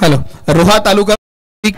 Hello. Roha तालुका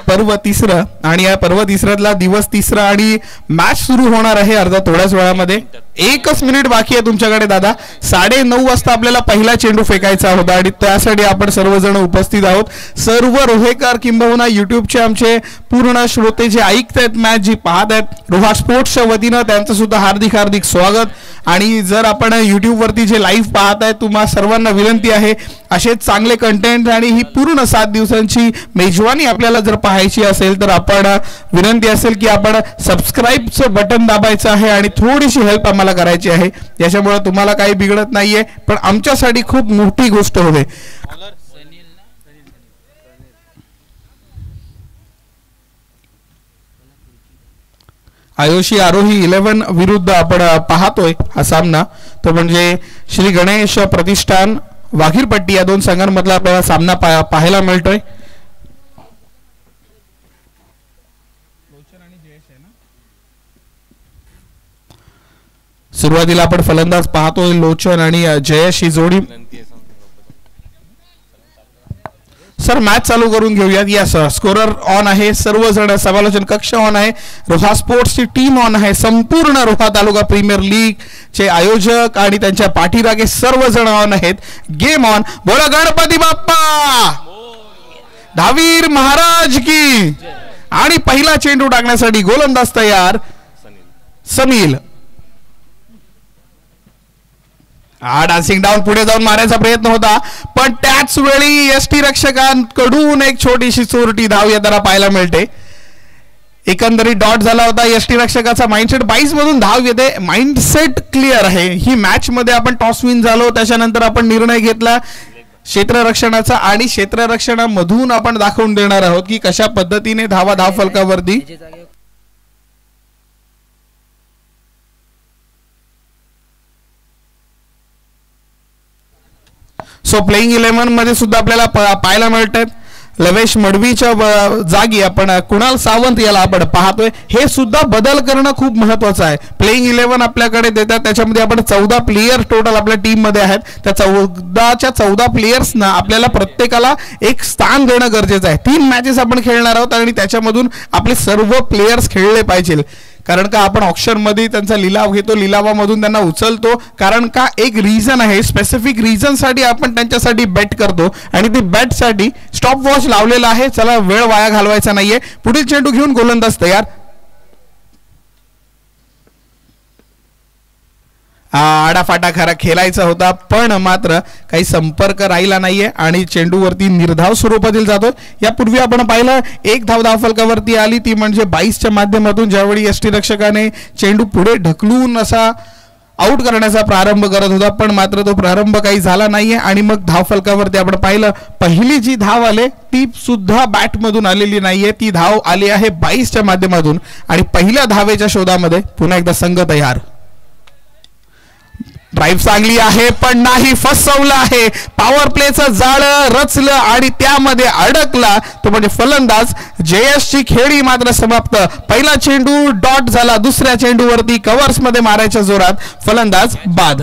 पर्व तिसरं आणि या पर्व तिसऱ्यातला दिवस तिसरा आणि मॅच सुरू होणार आहे अर्धा थोड्याच वेळामध्ये. 1 मिनिट बाकी आहे तुमच्याकडे दादा. 9:30 वाजता आपल्याला पहिला चेंडू फेकायचा होता आणि त्यासाठी आपण सर्वजण उपस्थित आहोत. सर्व रोहेकर किंबहुना युट्यूबचे आमचे पूर्ण श्रोते जे ऐकतायत मॅच जी पाहत आहेत रोहा स्पोर्ट्सच्या वतीनं त्यांचं सुद्धा हार्दिक हार्दिक स्वागत. आणि जर आपण युट्यूबवरती जे लाईव्ह पाहत आहे तुम्हा सर्वांना विनंती आहे असेच चांगले कंटेंट आणि ही पूर्ण 7 दिवसांची मेजवानी आपल्याला जर पाहायची असेल तर आपण विनंती असेल की आपण सबस्क्राईबचं बटन दाबायचं आहे आणि थोडीशी हेल्प आम्हाला करायची आहे. याच्यामुळे तुम्हाला काही बिघडत नाहीये पण आमच्यासाठी खूप मोठी गोष्ट होते. आयोशी आरोही 11 विरुद्ध आपण पाहतोय हा सामना. तो म्हणजे श्री गणेश प्रतिष्ठान वाघीरपट्टी या 2 संघांमधला आपल्याला सामना पाहायला मिळतोय. सुरुवातीला आपण फलंदाज पाहतोय लोचन आणि जयेश ही जोडी. सर मॅच चालू करून घेऊयात. यस स्कोरर ऑन आहे. सर्वजण समालोचन कक्ष ऑन आहे. रोहा स्पोर्ट्सची टीम ऑन आहे. संपूर्ण रोहा तालुका प्रीमियर लीग चे आयोजक आणि त्यांच्या पाठीरागे सर्वजण ऑन आहेत. Game on. बोला गणपती बाप्पा दहावीर महाराज की. आणि पहिला चेंडू टाकण्यासाठी गोलंदाज तयार सनील. डान्सिंग डाऊन पुढे जाऊन मारायचा प्रयत्न होता पण त्याच वेळी एसटी रक्षकांकडून एक छोटीशी चोरटी धाव येताना पाहायला मिळते. एकंदरीत डॉट झाला होता. एसटी रक्षकाचा माइंडसेट 22 मधून धाव येते. माइंडसेट क्लिअर आहे. ही मॅच मध्ये आपण टॉस विन झालो त्याच्यानंतर आपण निर्णय घेतला क्षेत्ररक्षणाचा आणि क्षेत्ररक्षणामधून आपण दाखवून देणार आहोत की कशा पद्धतीने धावा धाव फलकावरती. सो प्लेइंग 11 मध्ये सुद्धा आपल्याला पाहायला मिळतात लवेश मडवीच्या जागी आपण कुणाल सावंत याला आपण पाहतोय. हे सुद्धा बदल करणं खूप महत्वाचं आहे. प्लेइंग 11 आपल्याकडे देतात त्याच्यामध्ये आपण 14 प्लेयर टोटल आपल्या टीम मध्ये आहेत. त्या 14 प्लेयर्सना आपल्याला प्रत्येकाला एक स्थान देणं गरजेचं आहे. 3 मॅचेस आपण खेळणार आहोत आणि त्याच्यामधून आपले सर्व प्लेयर्स खेळले पाहिजे. कारण का आपण ऑप्शन मध्ये त्यांचा लिलाव घेतो. लिलावामधून त्यांना उचलतो कारण का एक रिझन आहे. स्पेसिफिक रिझन साठी आपण त्यांच्यासाठी बेट करतो आणि ते बेट साठी स्टॉप वॉच लावलेला आहे. चला वेळ वाया घालवायचा नाहीये. पुढील चेंडू घेऊन गोलंदाज तयार. आडाफाटा खरा खेळायचा होता पण मात्र काही संपर्क राहिला नाहीये आणि चेंडूवरती निर्धाव स्वरूपातील जातो. यापूर्वी आपण पाहिलं एक धाव फलकावरती आली ती म्हणजे 22च्या माध्यमातून ज्यावेळी एसटी रक्षकाने चेंडू पुढे ढकलून असा आउट करण्याचा प्रारंभ करत होता पण मात्र तो प्रारंभ काही झाला नाहीये आणि मग धाव फलकावरती आपण पाहिलं पहिली जी धाव आले ती सुद्धा बॅट मधून आलेली नाहीये. ती धाव आली आहे 22च्या माध्यमातून आणि पहिल्या धावेच्या शोधामध्ये पुन्हा एकदा संघ तयार. ड्राईव्ह चांगली आहे पण नाही फसवलं आहे. पॉवर प्लेचं जाळं रचलं आणि त्यामध्ये अडकला तो म्हणजे फलंदाज जयेशची खेळी मात्र समाप्त. पहिला चेंडू डॉट झाला. दुसऱ्या चेंडूवरती कव्हर्स मध्ये मारायच्या जोरात फलंदाज बाद.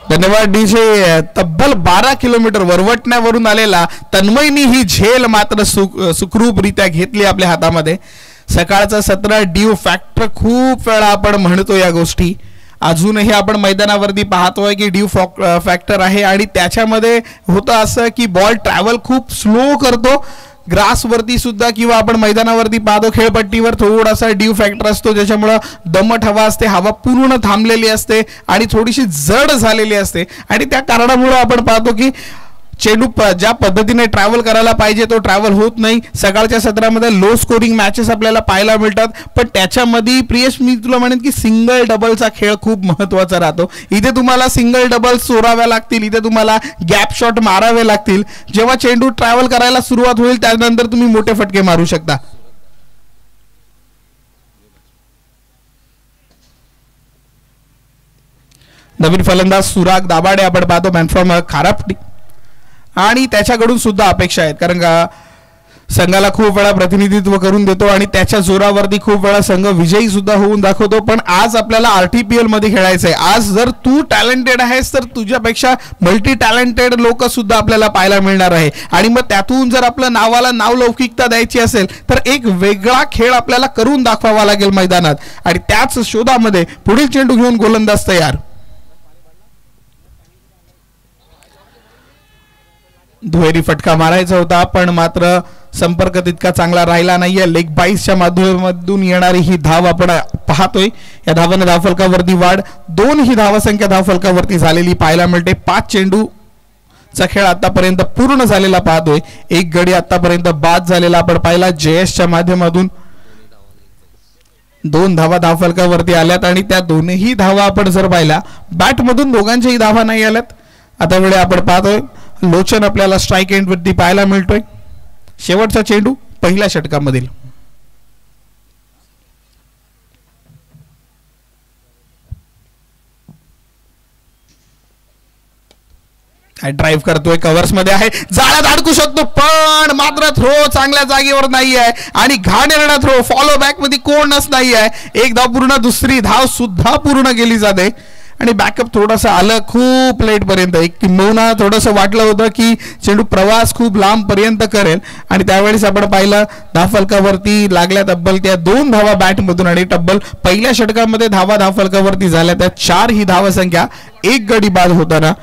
धन्यवाद डीजे. तब्बल 12 किलोमीटर वरवटण्यावरून आलेला तन्मयनी ही झेल मात्र सुखरूपरित्या घेतली आपल्या हातामध्ये. सकाळचा 17 ड्यू फॅक्टर खूप वेळा आपण म्हणतो या गोष्टी. अजूनही आपण मैदानावरती पाहतोय की ड्यू फॅक्टर आहे आणि त्याच्यामध्ये होतं असं की बॉल ट्रॅव्हल खूप स्लो करतो. ग्रास वरती सुद्धा किंवा आपण मैदानावरती पाहतो खेळपट्टीवर थोडासा ड्यू फॅक्टर असतो ज्याच्यामुळे दमट हवा असते. हवा पूर्ण थांबलेली असते आणि थोडीशी जड झालेली असते आणि त्या कारणामुळे आपण पाहतो की चेंडू ज्या पद्धतीने ट्रॅव्हल करायला पाहिजे तो ट्रॅव्हल होत नाही. सकाळच्या सत्रामध्ये लो स्कोरिंग मॅचेस आपल्याला पाहायला मिळतात पण त्याच्यामध्ये प्रियेश मी तुला म्हणेन की सिंगल डबलचा खेळ खूप महत्त्वाचा राहतो. इथे तुम्हाला सिंगल डबल चोराव्या लागतील. इथे तुम्हाला गॅप शॉट मारावे लागतील. जेव्हा चेंडू ट्रॅव्हल करायला सुरुवात होईल त्यानंतर तुम्ही मोठे फटके मारू शकता. नवीन फलंदाज सुराग दाभाडे आपण पाहतो, मॅन फ्रॉम खारापटी, आणि त्याच्याकडून सुद्धा अपेक्षा आहेत कारण का संघाला खूप वेळा प्रतिनिधित्व करून देतो आणि त्याच्या जोरावरती खूप वेळा संघ विजयी सुद्धा होऊन दाखवतो. पण आज आपल्याला RTPL मध्ये खेळायचं आहे. आज जर तू टॅलेंटेड आहेस तर तुझ्यापेक्षा मल्टी टॅलेंटेड लोक सुद्धा आपल्याला पाहायला मिळणार आहे आणि मग त्यातून जर आपलं नावाला नावलौकिकता द्यायची असेल तर एक वेगळा खेळ आपल्याला करून दाखवावा लागेल मैदानात आणि त्याच शोधामध्ये पुढील चेंडू घेऊन गोलंदाज तयार. दुहेरी फटका मारायचा होता पण मात्र संपर्क तितका चांगला राहिला नाहीये. लेग बाईसच्या माध्यमातून येणारी ही धाव आपण पाहतोय. या धावाने धावफलकावरती वाढ, 2 ही धावसंख्या धावफलकावरती झालेली पाहायला मिळते. 5 चेंडूचा खेळ आतापर्यंत पूर्ण झालेला पाहतोय. 1 गडी आतापर्यंत बाद झालेला आपण पाहिला. जयेशच्या माध्यमातून 2 धावा धावफलकावरती आल्यात आणि त्या दोन्ही धावा आपण जर पाहिला बॅटमधून दोघांच्याही धावा नाही आल्यात. आता वेळे आपण पाहतोय लोचन आपल्याला स्ट्राईक एंडवरती पाहायला मिळतोय. शेवटचा चेंडू पहिल्या षटकामधील. ड्राईव्ह करतोय, कव्हर्स मध्ये आहे, जाळ्यात अडकू शकतो पण मात्र थ्रो चांगल्या जागेवर नाही आहे आणि घाणेरडा थ्रो. फॉलो बॅक मध्ये कोणच नाही आहे. एक धाव पूर्ण, दुसरी धाव सुद्धा पूर्ण केली जाते आणि बॅकअप थोडंसं आलं खूप लेट पर्यंत. एक किंबहुना थोडंसं वाटलं होतं की चेंडू प्रवास खूप लांब पर्यंत करेल आणि त्यावेळेस आपण पाहिलं धावफलकावरती लागल्या तब्बल त्या 2 धावा बॅटमधून आणि तब्बल पहिल्या षटकामध्ये धावफलकावरती झाल्या त्या 4 ही धावसंख्या. 1 गडी बाद होताना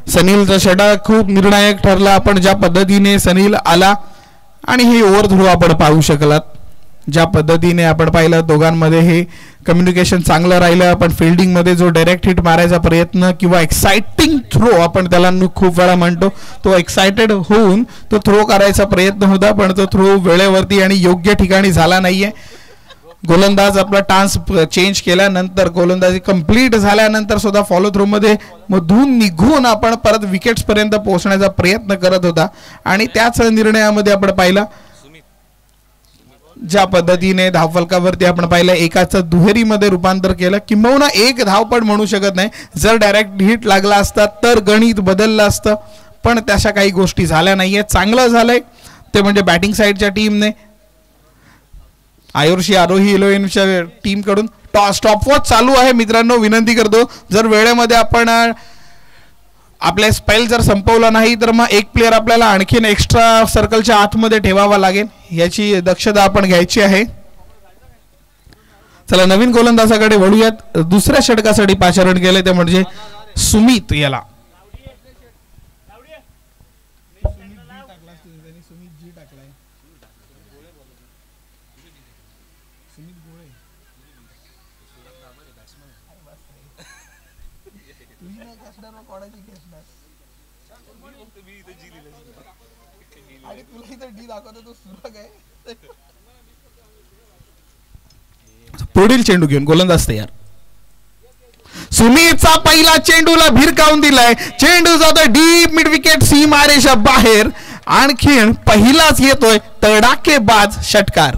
सनीलचा षटक खूप निर्णायक ठरला. आपण ज्या पद्धतीने सनील आला आणि हे ओव्हर थ्रो आपण पाहू शकलात, ज्या पद्धतीने आपण पाहिलं दोघांमध्ये हे कम्युनिकेशन चांगलं राहिलं. पण फिल्डिंग मध्ये जो डायरेक्ट हिट मारायचा प्रयत्न किंवा एक्साइटिंग थ्रो आपण त्याला खूप वेळा म्हणतो, तो एक्साइटेड होऊन तो थ्रो करायचा प्रयत्न होता पण तो थ्रो वेळेवरती आणि योग्य ठिकाणी झाला नाहीये. गोलंदाज आपला टान्स चेंज केल्यानंतर गोलंदाजी कंप्लीट झाल्यानंतर सुद्धा फॉलो थ्रो मध्ये मधून निघून आपण परत विकेट्स पर्यंत पोहोचण्याचा प्रयत्न करत होता आणि त्याच निर्णयामध्ये आपण पाहिलं ज्या पद्धतीने धावफलकावरती आपण पाहिलं एकाचं दुहेरीमध्ये रूपांतर केलं. किंबहुना 1 धाव पण म्हणू शकत नाही. जर डायरेक्ट हिट लागला असता तर गणित बदललं असतं पण तशा काही गोष्टी झाल्या नाहीये. चांगलं झालंय ते म्हणजे बॅटिंग साईडच्या टीमने आयुर्षी आरोही इलेव्हनच्या टीम कडून स्टॉपवॉच चालू आहे. मित्रांनो विनंती करतो जर वेळेमध्ये आपण आपले स्पेल जर संपवला नाही तर मग एक प्लेअर आपल्याला आणखीन एक्स्ट्रा सर्कलच्या आतमध्ये ठेवावा लागेल, याची दक्षता आपण घ्यायची आहे. चला नवीन गोलंदाजाकडे वळूयात. दुसऱ्या षटकासाठी पाचारण केले ते म्हणजे सुमित याला. पुढील चेंडू घेऊन गोलंदाज तयार. सुमितचा पहिला चेंडूला भिरकावून दिलाय. चेंडू जातो डीप मिड विकेट सीमारेषा बाहेर. आणखीन पहिलाच येतोय तडाखेबाज षटकार.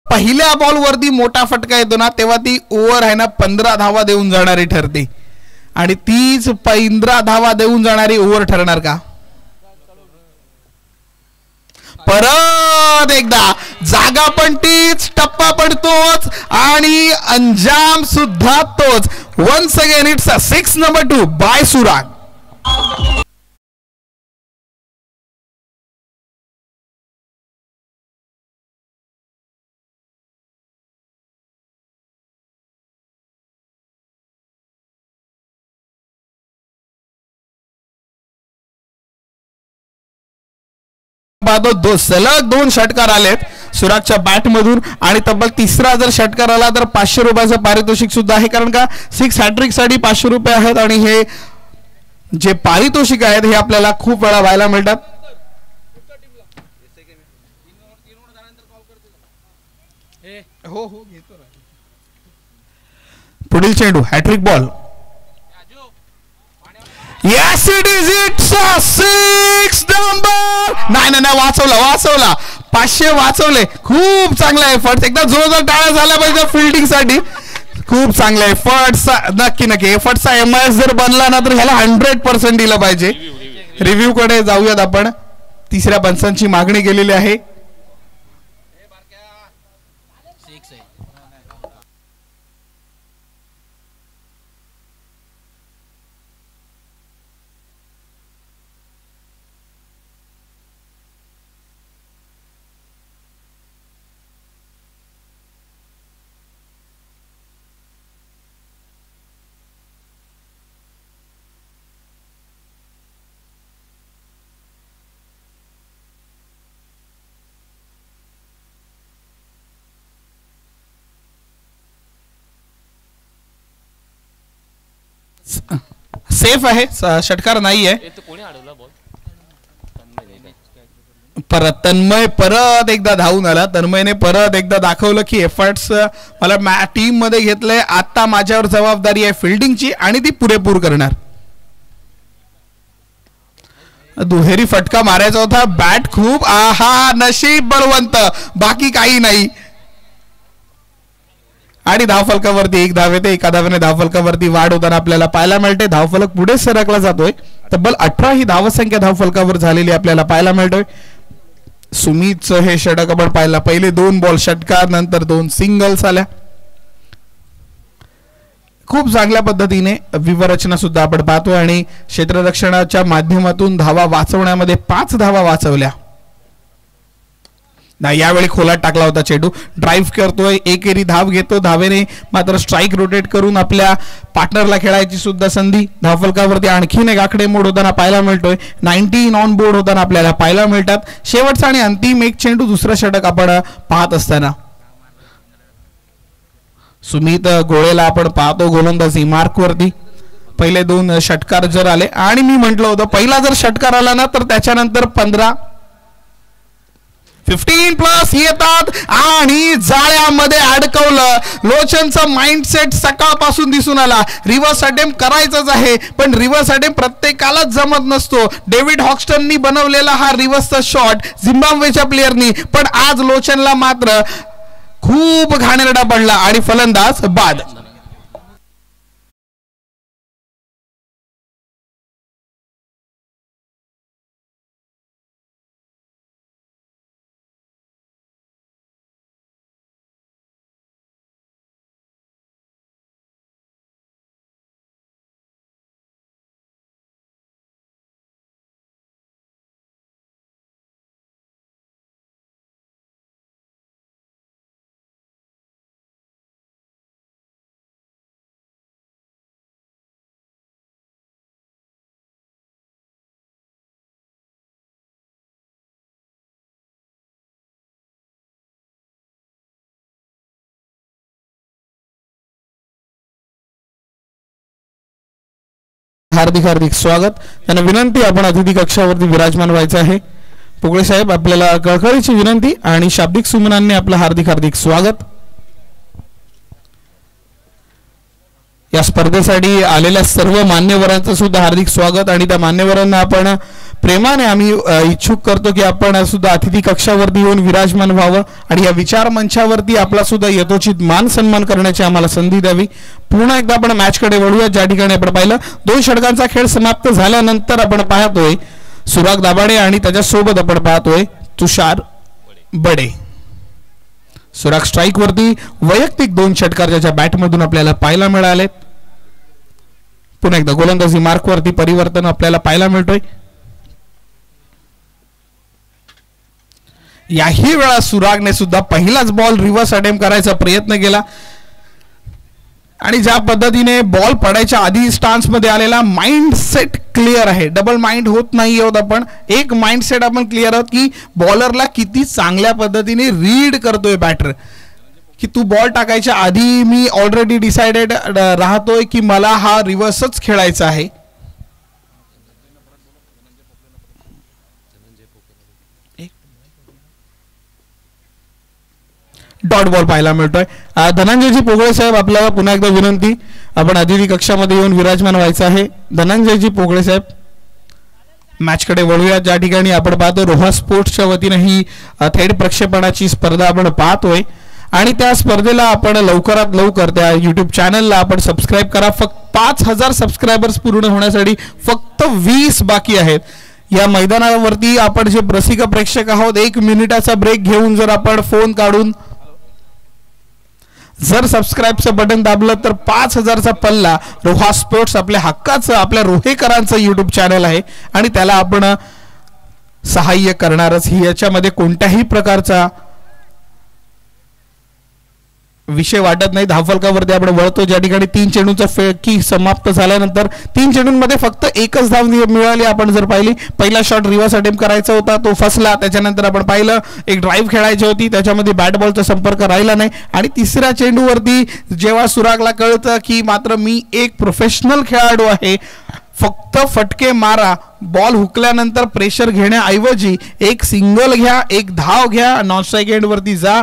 पहिल्या बॉलवरती मोठा फटका येतो ना तेव्हा ती ओव्हर आहे ना 15 धावा देऊन जाणारी ठरते आणि तीच 15 धावा देऊन जाणारी ओव्हर ठरणार का? परत एकदा जागा पण तीच, टप्पा पण तोच आणि अंजाम सुद्धा तोच. Once again it's a 6 number 2 by सुराग. सलग 2 षटकार आलेत सुरागच्या बॅट मधून आणि तब्बल तिसरा जर षटकार आला तर 500 रुपयाचं पारितोषिक सुद्धा आहे. कारण का 6 हॅट्रिक साठी 500 रुपये आहेत आणि हे जे पारितोषिक आहेत हे आपल्याला खूप वेळा व्हायला मिळतात. पुढील चेंडू hat trick ball. Yes, it is. It's a 6 number. नाही वाचवला 500 वाचवले. खूप चांगला एफर्ट. एकदा जोरदार टाळ्या झाल्या पाहिजे फिल्डिंग साठी. खूप चांगला एफर्ट्स. नक्की एफर्टचा MIS जर बनला ना तर ह्याला 100% दिलं पाहिजे. रिव्ह्यू कडे जाऊयात आपण. तिसऱ्या पंचांची मागणी केलेली आहे. सेफ आहे, षटकार नाही आहे. परत तन्मय परत एकदा धावून आला. तन्मयने परत एकदा दाखवलं की एफर्ट्स मला टीम मध्ये घेतलंय. आता माझ्यावर जबाबदारी आहे फिल्डिंगची आणि ती पुरेपूर करणार. दुहेरी फटका मारायचा होता. बॅट खूप नशीब बळवंत, बाकी काही नाही. आणि धावफलकावरती 1 धाव येते. एका धावेने धावफलकावरती वाढ होताना आपल्याला पाहायला मिळते. धावफलक पुढे सरकला जातोय. तब्बल 18 ही धावसंख्या धावफलकावर झालेली आपल्याला पाहायला मिळतोय. सुमितचं हे षटक आपण पाहिलं. पहिले 2 बॉल षटकार, नंतर 2 सिंगल्स आल्या. खूप चांगल्या पद्धतीने व्यूहरचना सुद्धा आपण पाहतोय आणि क्षेत्ररक्षणाच्या माध्यमातून धावा वाचवण्यामध्ये 5 धावा वाचवल्या. नाही, यावेळी खोलात टाकला होता चेंडू. ड्राईव्ह करतोय, एकेरी धाव घेतो. धावेने मात्र स्ट्राईक रोटेट करून आपल्या पार्टनरला खेळायची सुद्धा संधी. धावफलकावरती आणखीन एक आकडे मोड होताना पाहायला मिळतोय. 19 ऑन बोर्ड होताना आपल्याला पाहायला मिळतात. शेवटचा आणि अंतिम एक चेंडू, दुसरं षटक आपण पाहत असताना सुमित गोळेला आपण पाहतो गोलंदाजी मार्कवरती. पहिले 2 षटकार जर आले आणि मी म्हटलं होतं पहिला जर षटकार आला ना तर त्याच्यानंतर 15+ येतात आणि जाळ्यामध्ये अडकवलं. लोचनचा माइंडसेट सकाळपासून दिसून आला. रिव्हर्स अटेम्प्ट करायचंच आहे, पण रिव्हर्स अटेम्प्ट प्रत्येकालाच जमत नसतो. डेव्हिड हॉक्स्टननी बनवलेला हा रिव्हर्सचा शॉट झिम्बाब्वेच्या प्लेयरनी, पण आज लोचनला मात्र खूप घाणेरडा पडला आणि फलंदाज बाद. हार्दिक स्वागत. त्यांना विनंती, आपण अतिथी कक्षावरती विराजमान व्हायचं आहे. पोकळे साहेब, आपल्याला कळकळीची विनंती आणि शाब्दिक सुमनांनी आपलं हार्दिक स्वागत. या स्पर्धेसाठी आलेल्या सर्व मान्यवरांचं सुद्धा हार्दिक स्वागत आणि त्या मान्यवरांना आपण प्रेमाने आम्ही इच्छुक करतो की आपण सुद्धा अतिथी कक्षावरती येऊन विराजमान व्हावं आणि या विचार मंचावरती आपला सुद्धा यथोचित मान सन्मान करण्याची आम्हाला संधी द्यावी. पुन्हा एकदा आपण मॅचकडे वळूया. ज्या ठिकाणी आपण पाहिलं 2 षटकांचा खेळ समाप्त झाल्यानंतर आपण पाहतोय सुराग दाभाडे आणि त्याच्यासोबत आपण पाहतोय तुषार बडे. सुराग स्ट्राईक वरती वैयक्तिक 2 षटकार ज्याच्या बॅटमधून आपल्याला पाहायला मिळालेत. पुन्हा एकदा गोलंदाजी मार्कवरती परिवर्तन आपल्याला पाहायला मिळतोय. याही वेळा सुरागने सुद्धा पहिलाच बॉल रिव्हर्स अटेम्प्ट करायचा प्रयत्न केला आणि ज्या पद्धतीने बॉल पडायच्या आधी स्टान्स मध्ये आलेला माइंडसेट क्लिअर आहे. डबल माइंड होत नाही आहोत आपण. एक माइंडसेट आपण क्लिअर आहोत की बॉलरला किती चांगल्या पद्धतीने रीड करतोय बॅटर, की तू बॉल टाकायच्या आधी मी ऑलरेडी डिसाइडेड राहतोय की मला हा रिव्हर्सच खेळायचा आहे. डॉट बॉल पाहायला मिळतोय. धनंजयजी पोगळे साहेब, आपल्याला पुन्हा एकदा विनंती, आपण अतिथी कक्षामध्ये येऊन विराजमान व्हायचं आहे. धनंजयजी पोगळे साहेब, मॅचकडे वळूया. ज्या ठिकाणी आपण पाहतो रोहा स्पोर्ट्सच्या वतीने ही थेट प्रक्षेपणाची स्पर्धा आपण पाहतोय आणि त्या स्पर्धेला आपण लवकरात लवकर त्या यूट्यूब चॅनलला आपण सबस्क्राईब करा. फक्त 5,000 सबस्क्रायबर्स पूर्ण होण्यासाठी फक्त 20 बाकी आहेत. या मैदानावरती आपण जे रसिक प्रेक्षक आहोत, 1 मिनिटाचा ब्रेक घेऊन जर आपण फोन काढून जर सबस्क्राईबचं बटन दाबलं तर 5,000चा पल्ला रोहा स्पोर्ट्स आपल्या हक्काचं, आपल्या रोहेकरांचं यूट्यूब चॅनल आहे आणि त्याला आपण सहाय्य करणारच. ही याच्यामध्ये कोणत्याही प्रकारचा विषय वाटत नाही. धावफलकावरती आपण वळतो. ज्या ठिकाणी 3 चेंडूंचा फेकी समाप्त झाल्यानंतर 3 चेंडूंमध्ये फक्त एकच धाव मिळाली. आपण जर पाहिली, पहिला शॉट रिव्हर्स अटेम्प्ट करायचा होता, तो फसला. त्याच्यानंतर आपण पाहिलं एक ड्राईव्ह खेळायची होती, त्याच्यामध्ये बॅट बॉलचा संपर्क राहिला नाही आणि तिसऱ्या चेंडूवरती जेव्हा सुरागला कळतं की मात्र मी एक प्रोफेशनल खेळाडू आहे, फक्त फटके मारा, बॉल हुकल्यानंतर प्रेशर घेण्याऐवजी एक सिंगल घ्या, एक धाव घ्या, नॉन स्ट्राईक एंडवरती जा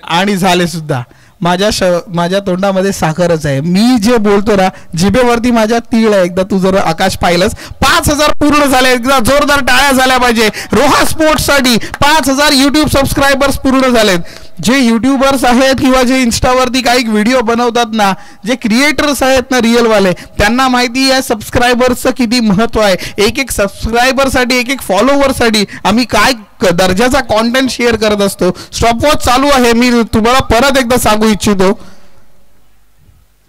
आणि झाले सुद्धा. माझ्या तोंडामध्ये साखरच आहे. मी जे बोलतो ना, जिभेवरती माझ्या तीळ आहे. एकदा तू जर आकाश पाहिलंस, 5,000 पूर्ण झाले. एकदा जोरदार टाळ्या झाल्या पाहिजे रोहा स्पोर्ट्स साठी. 5,000 युट्यूब सबस्क्रायबर्स पूर्ण झालेत. जे युट्यूबर्स आहेत किंवा जे इन्स्टावरती काही व्हिडिओ बनवतात ना, जे क्रिएटर्स आहेत ना रिअलवाले, त्यांना माहिती आहे सबस्क्रायबर्सचं किती महत्व आहे. एक सबस्क्रायबरसाठी, एक फॉलोवरसाठी आम्ही काय दर्जाचा कॉन्टेंट शेअर करत असतो. स्टॉपवॉच चालू आहे, मी तुम्हाला परत एकदा सांगू इच्छितो.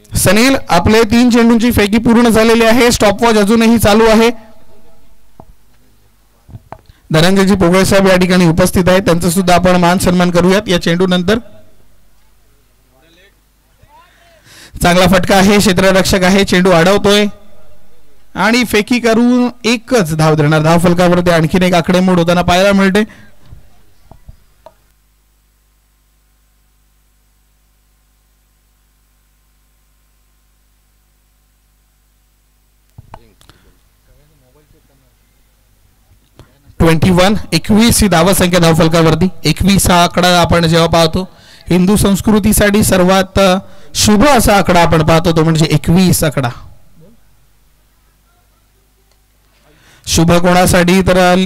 सनील, आपले 3 चेंडूंची फेकी पूर्ण झालेली आहे. स्टॉपवॉच अजूनही चालू आहे. धनंजयजी पोगळे साहेब या ठिकाणी उपस्थित आहेत, त्यांचा सुद्धा आपण मान सन्मान करूयात. या चेंडू नंतर चांगला फटका आहे, क्षेत्ररक्षक आहे, चेंडू अडवतोय आणि फेकी करून एकच धाव देणार. धाव फलकावरती आणखीन एक आकडेमोड होताना पाहायला मिळते. (21) 21 ही धावसंख्या धावफलकावरती. 21 हा आकडा आपण जेव्हा पाहतो, हिंदू संस्कृतीसाठी सर्वात शुभ असा आकडा आपण पाहतो, तो म्हणजे 21 आकडा. शुभ कोणासाठी तर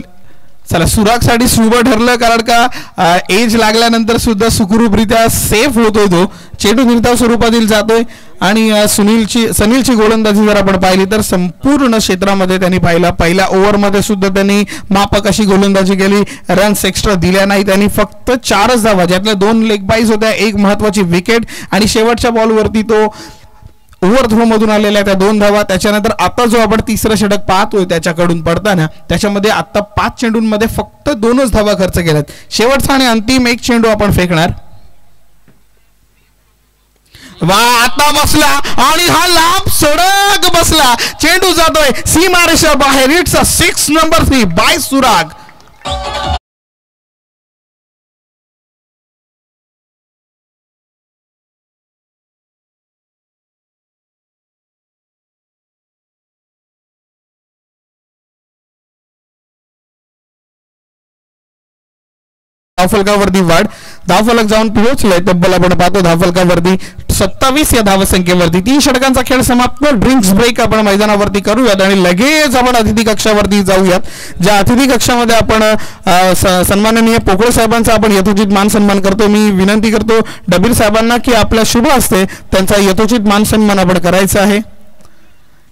चला सुरागसाठी शुभ ठरलं, कारण का एज लागल्यानंतर सुद्धा सुखरूपरित्या सेफ होतोय तो. चेंडू निर्धाव स्वरूपातील जातोय आणि सनीलची गोलंदाजी जर आपण पाहिली तर संपूर्ण क्षेत्रामध्ये त्यांनी पाहिला. पहिल्या ओव्हरमध्ये सुद्धा त्यांनी मापक अशी गोलंदाजी केली. रन्स एक्स्ट्रा दिल्या नाही त्यांनी. फक्त 4च धावा, ज्यातल्या 2 लेग बाईज होत्या, एक महत्वाची विकेट आणि शेवटच्या बॉलवरती तो ओव्हर थ्रो मधून आलेल्या त्या 2 धावा. त्याच्यानंतर आता जो आपण तिसरं षटक पाहतोय त्याच्याकडून पडताना, त्याच्यामध्ये आता 5 चेंडूंमध्ये फक्त 2च धावा खर्च केल्यात. शेवटचा आणि अंतिम एक चेंडू आपण फेकणार. वा, आता बसला आणि हा लांब सडक बसला. चेंडू जातोय सीमारेषा बाहेर. इट्स अ 6 नंबर 3 बाय सुराग. धावफलकावरती वाढ. धावफलक जाऊन पोहोचलाय तब्बल आपण पाहतो धावफलकावरती 27 या धावसंख्येवरती. 3 षटकांचा खेळ समाप्त. ड्रिंक्स ब्रेक आपण मैदानावरती करूयात आणि लगेच आपण अतिथी कक्षावरती जाऊयात. ज्या अतिथी कक्षामध्ये आपण सन्माननीय पोकळे साहेबांचा आपण यथोचित मान सन्मान करतो. मी विनंती करतो डबीर साहेबांना की आपल्या शुभ हस्ते त्यांचा यथोचित मान सन्मान आपण करायचा आहे.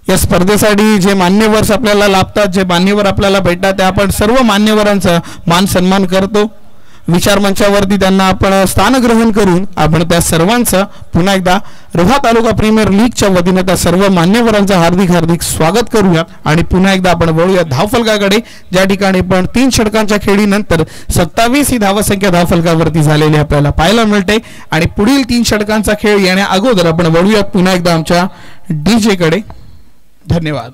या स्पर्धेसाठी जे मान्यवर आपल्याला लाभतात, जे मान्यवर आपल्याला भेटतात, त्या आपण सर्व मान्यवरांचा मान सन्मान करतो. विचार मंचावरती त्यांना आपण स्थानग्रहण करून आपण त्या सर्वांचं पुन्हा एकदा रोहा तालुका प्रीमियर लीगच्या वतीने त्या सर्व मान्यवरांचं हार्दिक हार्दिक स्वागत करूया आणि पुन्हा एकदा आपण वळूया धावफलकाकडे, ज्या ठिकाणी पण 3 षटकांच्या खेळीनंतर 27 ही धावसंख्या धावफलकावरती झालेली आपल्याला पाहायला मिळते. आणि पुढील 3 षटकांचा खेळ येण्या अगोदर आपण वळूया पुन्हा एकदा आमच्या डीजे कडे. धन्यवाद.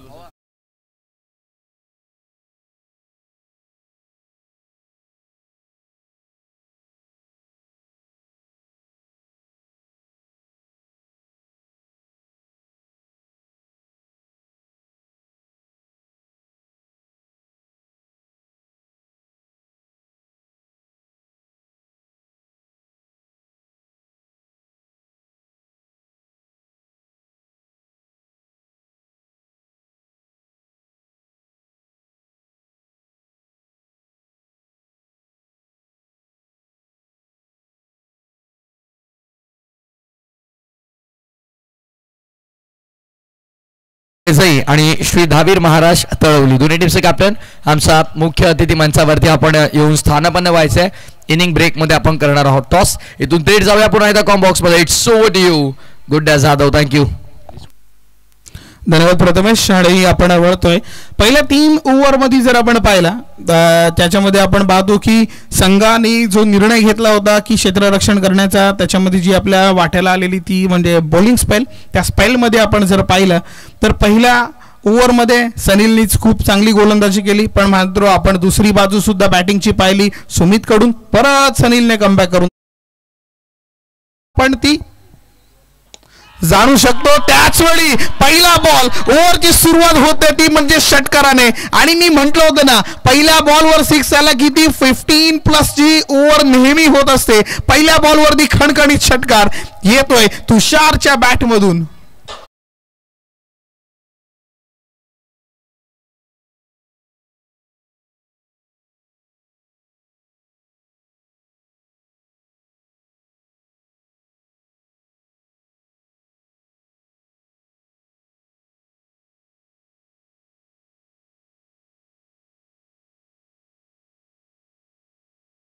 आणि श्री धावीर महाराज तळवली दोन्ही टीमचे कॅप्टन आमचा मुख्य अतिथी मंचावरती आपण येऊन स्थानापन्न व्हायचंय. इनिंग ब्रेक मध्ये आपण करणार आहोत टॉस. इथून थेट जाऊया पुन्हा एकदा कॉम बॉक्स मध्ये. इट्स ओव्हर टू यू गुड्डा जाधव. थँक्यू. धन्यवाद प्रथमेश. आणि आपण वळतोय पहिल्या 3 ओव्हरमध्ये जर आपण पाहिला त्याच्यामध्ये आपण पाहतो की संघाने जो निर्णय घेतला होता की क्षेत्ररक्षण करण्याचा, त्याच्यामध्ये जी आपल्या वाट्याला आलेली ती म्हणजे बॉलिंग स्पेल, त्या स्पेलमध्ये आपण जर पाहिलं तर पहिल्या ओव्हरमध्ये सनीलनीच खूप चांगली गोलंदाजी केली. पण मात्र आपण दुसरी बाजू सुद्धा बॅटिंगची पाहिली सुमितकडून. परत सनीलने कमबॅक करून पण ती जाणू शकतो. त्याच वेळी पहिला बॉल ओव्हरची सुरुवात होते ती म्हणजे षटकाराने. आणि मी म्हटलं होतं ना पहिल्या बॉलवर 6 आला की ती 15+ ची ओव्हर नेहमी होत असते. पहिल्या बॉलवरती खणखणीत षटकार येतोय तुषारच्या बॅटमधून.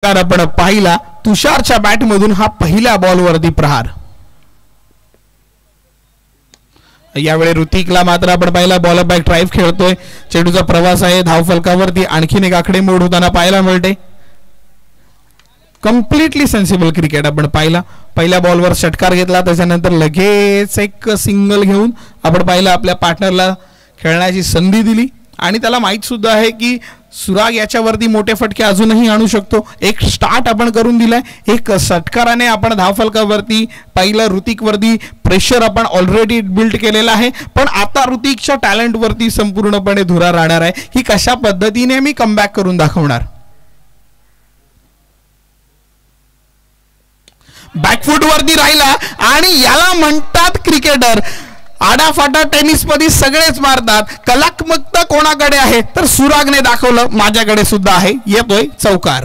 आपण पाहिला तुषारच्या बॅटमधून हा पहिल्या बॉलवरती प्रहार. यावेळी ऋतिकला मात्र आपण पाहिला बॉल बॅक ड्राईव्ह खेळतोय. चेंडूचा प्रवास आहे धावफलकावरती. आणखीन एक आकडे मोड होताना पाहायला मिळते. कम्प्लिटली सेन्सिबल क्रिकेट आपण पाहिला. पहिल्या बॉलवर षटकार घेतला त्याच्यानंतर लगेच एक सिंगल घेऊन आपण पाहिलं आपल्या पार्टनरला खेळण्याची संधी दिली. आणि त्याला माहीत सुद्धा आहे की सुराग याच्यावरती मोठे फटके अजूनही आणू शकतो. एक स्टार्ट आपण करून दिलाय. एक षटकाराने आपण धावफलकावरती पहिलं ऋतिकवरती प्रेशर आपण ऑलरेडी बिल्ड केलेला आहे. पण आता ऋतिकच्या टॅलेंटवरती संपूर्णपणे धुरा राहणार आहे की कशा पद्धतीने मी कमबॅक करून दाखवणार. बॅकफूट वरती राहिला आणि याला म्हणतात क्रिकेटर. आडाफाटा टेनिस मध्ये सगळेच मारतात. कलात्मकता कोणाकडे आहे तर सुरागने दाखवलं माझ्याकडे सुद्धा आहे. येतोय चौकार.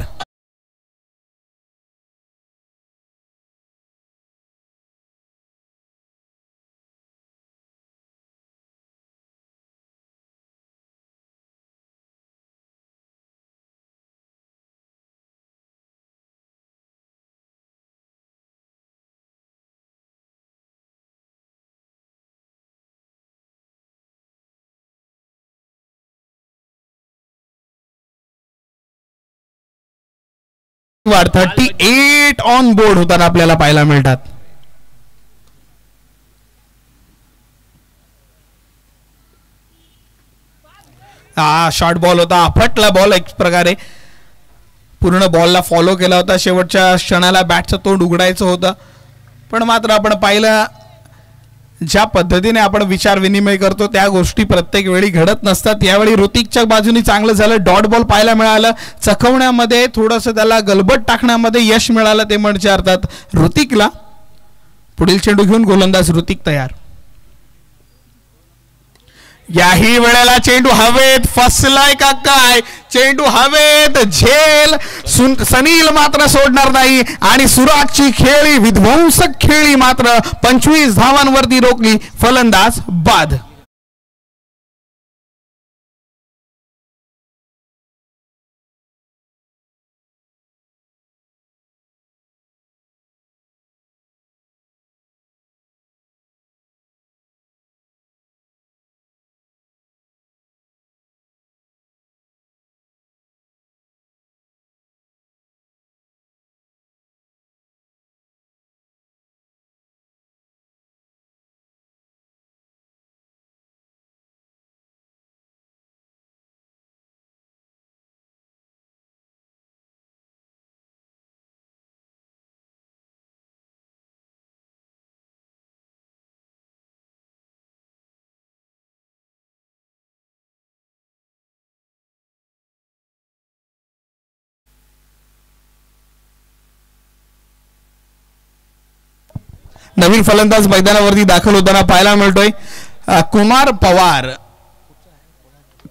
वाढ 38 ऑन बोर्ड होताना आपल्याला पाहायला मिळतात. हा शॉर्ट बॉल होता. आपटला बॉल एक प्रकारे. पूर्ण बॉलला फॉलो केला होता. शेवटच्या क्षणाला बॅटचं तोंड उघडायचं होतं. पण मात्र आपण पाहिलं ज्या पद्धतीने आपण विचार विनिमय करतो त्या गोष्टी प्रत्येक वेळी घडत नसतात. यावेळी ऋतिकच्या बाजूने चांगलं झालं. डॉट बॉल पाहायला मिळालं. चकवण्यामध्ये थोडंसं त्याला गलबत टाकण्यामध्ये यश मिळालं ते म्हणजे अर्थात ऋतिकला. पुढील चेंडू घेऊन गोलंदाज ऋतिक तयार. याही वेळेला चेंडू हवेत फसलाय का काय. चेंडू हवेत झेल. सनील मात्र सोडणार नाही आणि सुरागची खेळी विध्वंसक खेळी मात्र 25 धावांवरती रोखली. फलंदाज बाद. नवीन फलंदाज मैदानावरती दाखल होताना पाहायला मिळतोय. कुमार पवार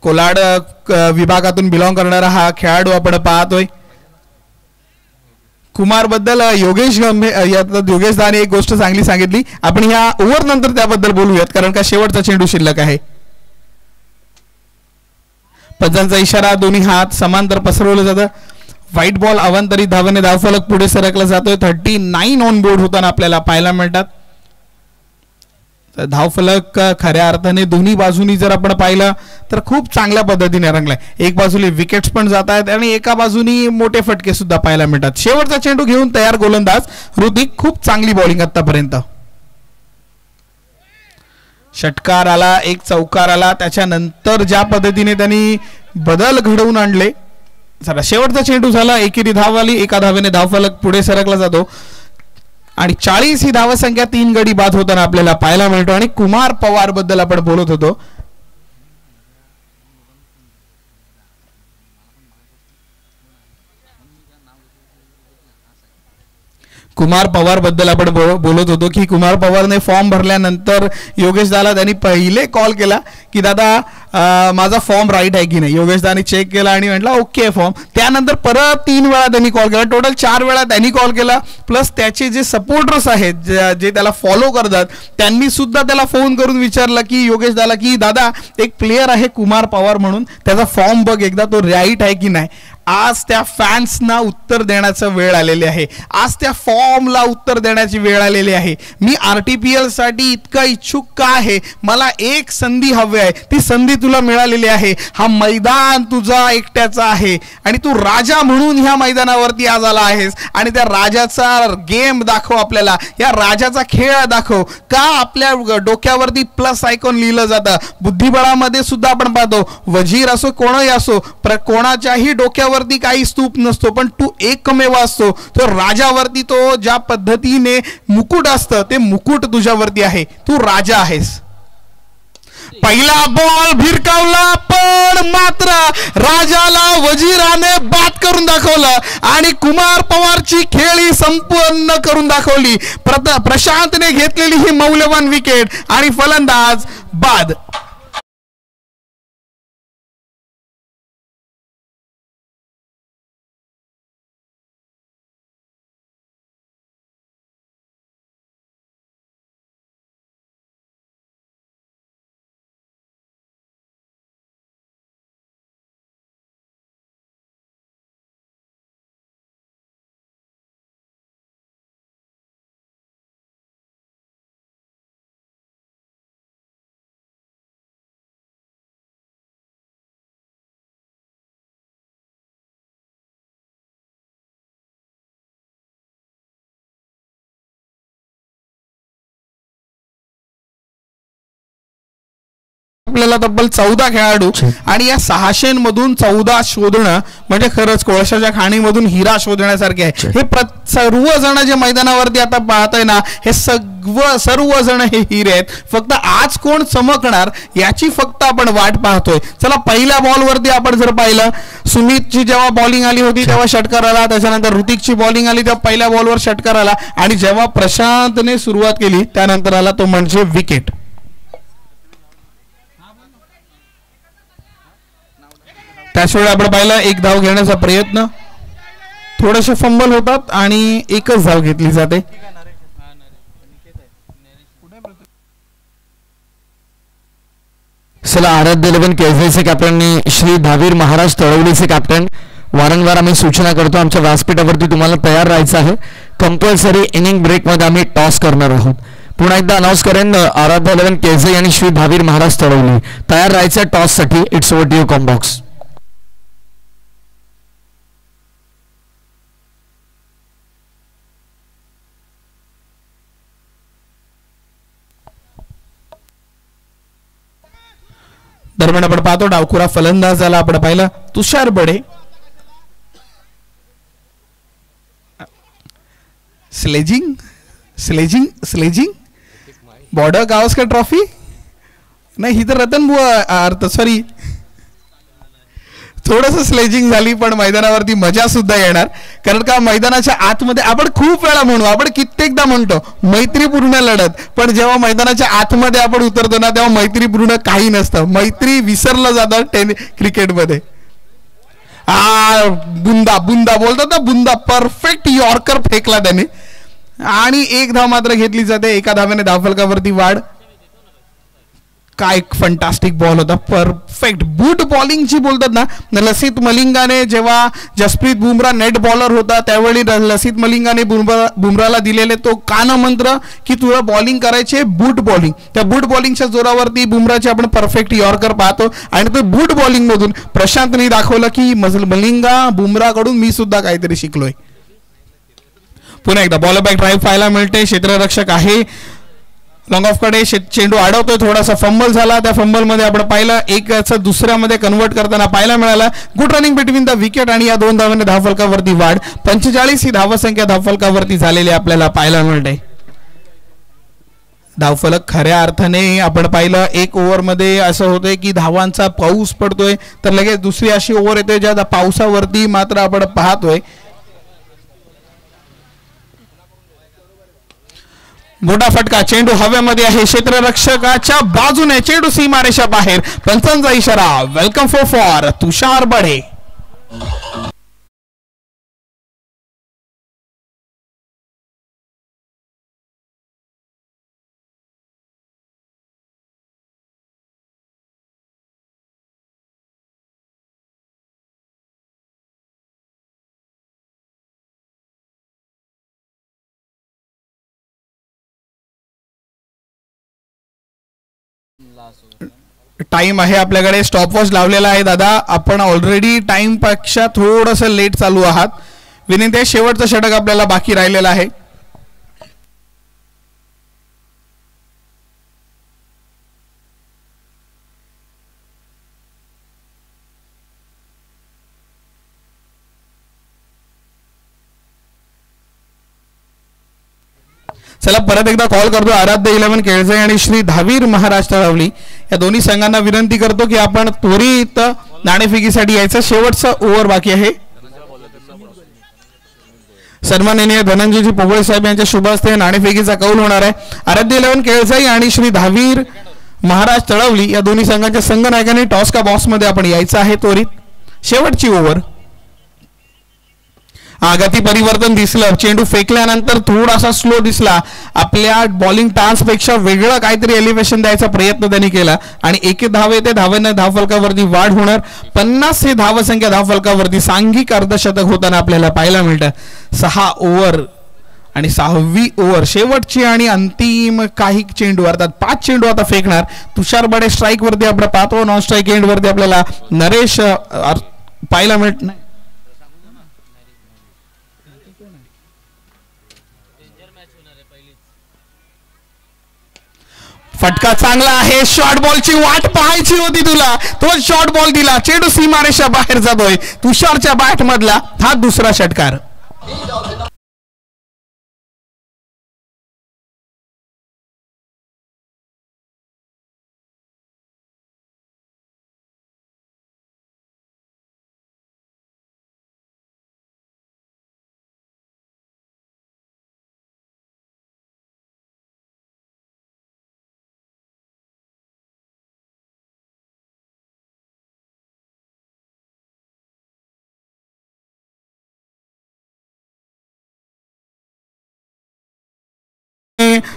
कोलाड विभागातून बिलॉंग करणारा हा खेळाडू आपण पाहतोय. कुमार बद्दल योगेश दाने एक गोष्ट चांगली सांगितली. आपण ह्या ओव्हर नंतर त्याबद्दल बोलूयात कारण का शेवटचा चेंडू शिल्लक आहे. पंचांचा इशारा, दोन्ही हात समांतर पसरवलं जातं. व्हाईट बॉल अवांतरित धावेने धावफलक पुढे सरकला जातोय. 39 ऑन बोर्ड होताना आपल्याला पाहायला मिळतात. धावफलक खऱ्या अर्थाने दोन्ही बाजूनी जर आपण पाहिलं तर खूप चांगल्या पद्धतीने रंगलाय. एक बाजूने विकेट्स पण जात आहेत आणि एका बाजूनी मोठे फटके सुद्धा पाहायला मिळतात. शेवटचा चेंडू घेऊन तयार गोलंदाज ऋतिक. खूप चांगली बॉलिंग आतापर्यंत. षटकार आला, एक चौकार आला, त्याच्यानंतर ज्या पद्धतीने त्यांनी बदल घडवून आणले. चला शेवटचा चेंडू झाला, एकेरी धाव आली, एका धावेने धावफलक पुढे सरकला जातो आणि 40 ही धावसंख्या 3 गडी बाद होताना आपल्याला पाहायला मिळतो. आणि कुमार पवार बद्दल आपण बोलत होतो. कुमार पवार बद्दल आपण बोलत होतो की कुमार पवारने फॉर्म भरल्यानंतर योगेश दाला त्यांनी पहिले कॉल केला की दादा माझा फॉर्म राईट आहे की नाही. योगेश दानी चेक केला आणि म्हटला ओके फॉर्म. त्यानंतर परत 3 वेळा त्यांनी कॉल केला, टोटल 4 वेळा त्यांनी कॉल केला. प्लस त्याचे जे सपोर्टर्स आहेत जे त्याला फॉलो करतात त्यांनी सुद्धा त्याला फोन करून विचारलं की योगेश दाला की दादा एक प्लेयर आहे कुमार पवार म्हणून, त्याचा फॉर्म बघ एकदा, तो राईट आहे की नाही. आज त्या फॅन्सना उत्तर देण्याची वेळ आलेली आहे. आज त्या फॉर्मला उत्तर देण्याची वेळ आलेली आहे. मी RTPL साठी इतका इच्छुक का आहे, मला एक संधी हवी आहे, ती संधी तुला मिळालेली आहे. हा मैदान तुझा एकट्याचा आहे आणि तू राजा म्हणून ह्या मैदानावरती आज आला आहेस आणि त्या राजाचा गेम दाखव आपल्याला, या राजाचा खेळ दाखव. का आपल्या डोक्यावरती प्लस आयकॉन लिहिलं जातं. बुद्धिबळामध्ये सुद्धा आपण पाहतो, वजीर असो कोणही असो, कोणाच्याही डोक्यावर काही स्तूप नसतो, पण तू एकमेव असतो. तो राजावरती तो ज्या पद्धतीने मुकुट असतं ते मुकुट तुझ्यावरती आहे. तू राजा आहेस. पहिला बॉल भिरकावला पण मात्र राजाला वजीराने बाद करून दाखवलं आणि कुमार पवारची खेळी संपन्न करून दाखवली. प्रशांतने घेतलेली ही मौल्यवान विकेट आणि फलंदाज बाद. आपल्याला तब्बल 14 खेळाडू आणि या 600 मधून 14 शोधणं म्हणजे खरंच कोळशाच्या खाणीमधून हिरा शोधण्यासारखे आहे. हे सर्वजण जे मैदानावरती आता पाहताय ना, हे सर्वजण हे हिरे आहेत. फक्त आज कोण चमकणार याची फक्त आपण वाट पाहतोय. चला पहिल्या बॉलवरती आपण जर पाहिलं, सुमितची जेव्हा बॉलिंग आली होती तेव्हा षटकार आला, त्याच्यानंतर ऋतिकची बॉलिंग आली तेव्हा पहिल्या बॉलवर षटकार आला आणि जेव्हा प्रशांतने सुरुवात केली त्यानंतर आला तो म्हणजे विकेट. त्याचवेळी आपण पाहिलं एक धाव घेण्याचा प्रयत्न, थोडेसे फंबल होतात आणि एकच धाव घेतली जाते. चला आराध्य 11 केसरीचे कॅप्टन श्री धावीर महाराज तळवलीचे कॅप्टन, वारंवार आम्ही सूचना करतो आमच्या व्यासपीठावरती तुम्हाला तयार राहायचं आहे. कंपल्सरी इनिंग ब्रेक मध्ये आम्ही टॉस करणार आहोत. पुन्हा एकदा अनाउन्स करेन, आराध्य 11 केसरी आणि श्री धावीर महाराज तळवली तयार राहायचं टॉस साठी. It's over to you combox. दरम्यान आपण पाहतो डावखुरा फलंदाजाला आपण पाहिलं Tushar Bade. Sledging sledging sledging Border Gavaskar trophy नाही, ही तर रतन सॉरी थोडंसं स्लेजिंग झाली, पण मैदानावरती मजा सुद्धा येणार. कारण का मैदानाच्या आतमध्ये आपण खूप वेळा म्हणू, आपण कित्येकदा म्हणतो मैत्रीपूर्ण लढत, पण जेव्हा मैदानाच्या आतमध्ये आपण उतरतो ना तेव्हा मैत्रीपूर्ण काही नसतं. मैत्री विसरलं जातं क्रिकेटमध्ये. बुंदा बुंदा बोलतात ना, बुंदा परफेक्ट यॉर्कर फेकला त्याने आणि एक धाव मात्र घेतली जाते. एका धावेने धावफलकावरती वाढ. काय फंटास्टिक बॉल होता, परफेक्ट बूट बॉलिंग जी बोलतात ना. लसित मलिंगाने जेव्हा जसप्रीत बुमराह नेट बॉलर होता त्यावेळी लसित मलिंगाने बुमराहला दिलेले तो कानमंत्र की तुला बॉलिंग करायचे बूट बॉलिंग. त्या बूट बॉलिंगच्या जोरावरती बुमराहचे आपण परफेक्ट यॉर्कर पाहतो आणि तो बूट बॉलिंग मधून प्रशांतने दाखवलं की मलिंगा बुमराहकडून मी सुद्धा काहीतरी शिकलोय. पुन्हा एकदा बॉल बॅक ड्राईव्ह पाहायला मिळते. क्षेत्ररक्षक आहे लॉंग ऑफ कडे, चेंडू अडवतोय, थोडासा फंबल झाला. त्या फंबल मध्ये आपण पाहिलं एक दुसऱ्यामध्ये कन्वर्ट करताना पाहायला मिळाला. Good running between the wicket आणि या 2 धावांनी धावफलकावरती वाढ. 45 ही धावसंख्या धावफलकावरती झालेली आपल्याला पाहायला मिळते. धावफलक खऱ्या अर्थाने आपण पाहिलं 1 ओव्हरमध्ये असं होतंय की धावांचा पाऊस पडतोय, तर लगेच दुसरी अशी ओव्हर येते ज्या पावसावरती मात्र आपण पाहतोय मोठा फटका. चेंडू हवेमध्ये आहे, क्षेत्ररक्षकाच्या बाजूने चेंडू सीमारेषा बाहेर. पंचांचा इशारा. Welcome for Tushar Badhe. Time आहे आपल्याकडे, स्टॉपवॉच लावलेला आहे दादा. आपण ऑलरेडी टाइम पेक्षा थोडंसं लेट चालू आहात. विनंती आहे, शेवटचं षटक आपल्याला बाकी राहिलेलं आहे. चला परत एकदा कॉल करतो आराध्य 11 केळझर आणि श्री धावीर महाराज तळवली या दोन्ही संघांना विनंती करतो की आपण त्वरित नाणेफेकीसाठी यायचं. शेवटचा ओव्हर बाकी आहे. सन्माननीय धनंजयजी पोगळे साहेब यांच्या शुभ हस्ते नाणेफेकीचा कौल होणार आहे. आराध्य 11 केळझर आणि श्री धावीर महाराज तळवली या दोन्ही संघांच्या संघनायकांनी टॉस का बॉक्स मध्ये आपण यायचं आहे त्वरित. शेवटची ओव्हर. गती परिवर्तन दिसलं, चेंडू फेकल्यानंतर थोडासा स्लो दिसला. आपल्या बॉलिंग टान्स पेक्षा वेगळं काहीतरी एलिव्हेशन द्यायचा प्रयत्न त्यांनी केला आणि 1 धाव येते. धावेने धावफलकावरती वाढ होणार. 50 ही धावसंख्या धावफलकावरती सांघिक अर्धशतक होताना आपल्याला पाहायला मिळतं. 6 ओव्हर आणि 6वी ओव्हर शेवटची आणि अंतिम काही चेंडू अर्थात 5 चेंडू आता फेकणार. तुषार बडे स्ट्राईक वरती आपण पाहतो. नॉन स्ट्राईक एंड वरती आपल्याला नरेश पाहायला मिळत नाही. फटका चांगला आहे. शॉर्ट बॉलची वाट पाहायची होती तुला, तो शॉर्ट बॉल दिला. चेंडू सीमारेषा बाहेर जातोय. तुषारच्या बॅट मधला हा दुसरा षटकार.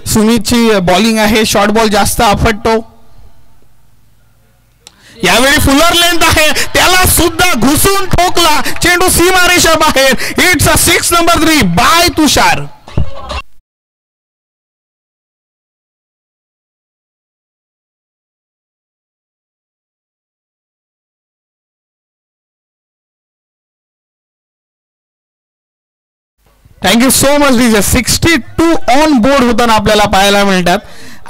सुमितची बॉलिंग आहे. शॉर्ट बॉल जास्त आपटतो. यावेळी फुलर लेंथ आहे, त्याला सुद्धा घुसून ठोकला. चेंडू सीमारेषा बाहेर. It's a 6 number 3 by Tushar. Thank you so much DJ. 62 on board होताना आपल्याला पाहायला मिळतात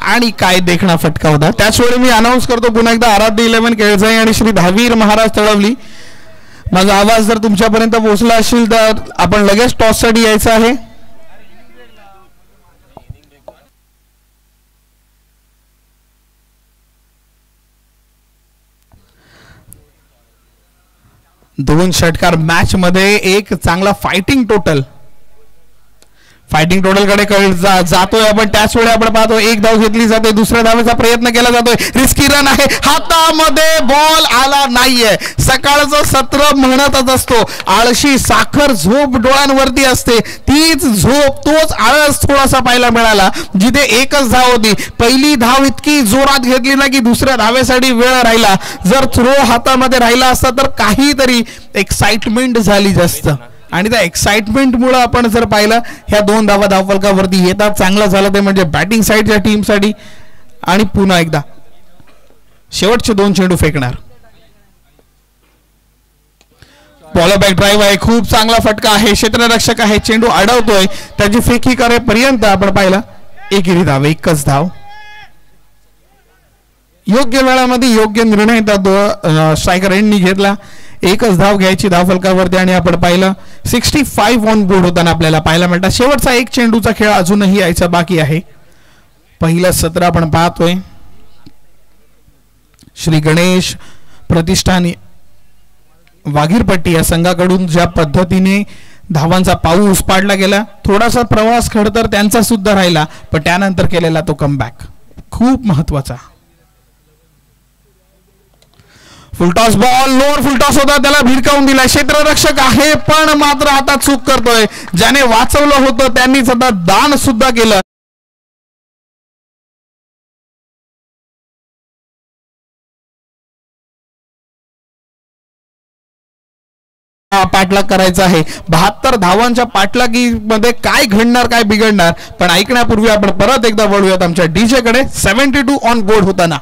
आणि काय देखणा फटका होता. त्याचवेळी मी अनाऊन्स करतो पुन्हा एकदा आराध्य 11 केळझर आणि श्री धावीर महाराज तळवली. माझा आवाज जर तुमच्यापर्यंत पोहोचला असेल तर आपण लगेच टॉस साठी यायचं आहे. दोन षटकार मॅच मध्ये एक चांगला फायटिंग टोटल. फायटिंग टोटल कडे जातोय आपण. त्याच वेळी आपण पाहतो एक धाव घेतली जाते, दुसऱ्या धावेचा प्रयत्न केला जातोय. रिस्की रन आहे, हातामध्ये बॉल आला नाहीये. सकाळचं सत्र म्हणतच असतो, आळशी साखर झोप डोळ्यांवरती असते, तीच झोप तोच आळस थोडासा पाहायला मिळाला. जिथे एकच धाव होती, पहिली धाव इतकी जोरात घेतली ना की दुसऱ्या धावेसाठी वेळ राहिला. जर थ्रो हातामध्ये राहिला असता तर काहीतरी एक्साइटमेंट झाली जास्त, आणि त्या एक्साइटमेंटमुळे आपण जर पाहिलं ह्या 2 धावा धावफलकावरती येतात. चांगलं झालं ते म्हणजे बॅटिंग साईडच्या टीमसाठी. आणि पुन्हा एकदा शेवटचे 2 चेंडू फेकणार. बॉलर बॅक ड्राईव्ह आहे, खूप चांगला फटका आहे, क्षेत्ररक्षक आहे, चेंडू अडवतोय. त्याची फेकी करेपर्यंत आपण पाहिलं एकेरी धाव, एकच धाव. योग्य वेळामध्ये योग्य निर्णय स्ट्रायकर एंडनी घेतला. एकच धाव घ्यायची धावफलकावरती आणि आपण पाहिलं 65 ऑन बोर्ड होताना आपल्याला पाहायला मिळतात. शेवटचा एक चेंडूचा खेळ अजूनही यायचा बाकी आहे. पहिलं सत्र आपण पाहतोय. श्री गणेश प्रतिष्ठान वाघीरपट्टी या संघाकडून ज्या पद्धतीने धावांचा पाऊस पाडला गेला, थोडासा प्रवास खडतर त्यांचा सुद्धा राहिला, पण त्यानंतर केलेला तो कमबॅक खूप महत्वाचा. फुलटॉस बॉल, लोअर फुलटॉस होता, त्याला भिरकावून दिला. क्षेत्ररक्षक आहे पण मात्र आता चूक करतोय. ज्याने वाचवलं होतं त्यांनीच आता दान सुद्धा केलं. पाठलाग करायचा आहे. 72 धावांच्या पाठलागीमध्ये काय घडणार, काय बिघडणार, पण ऐकण्यापूर्वी आपण परत एकदा वळूयात आमच्या डीजे कडे. 72 ऑन बोर्ड होताना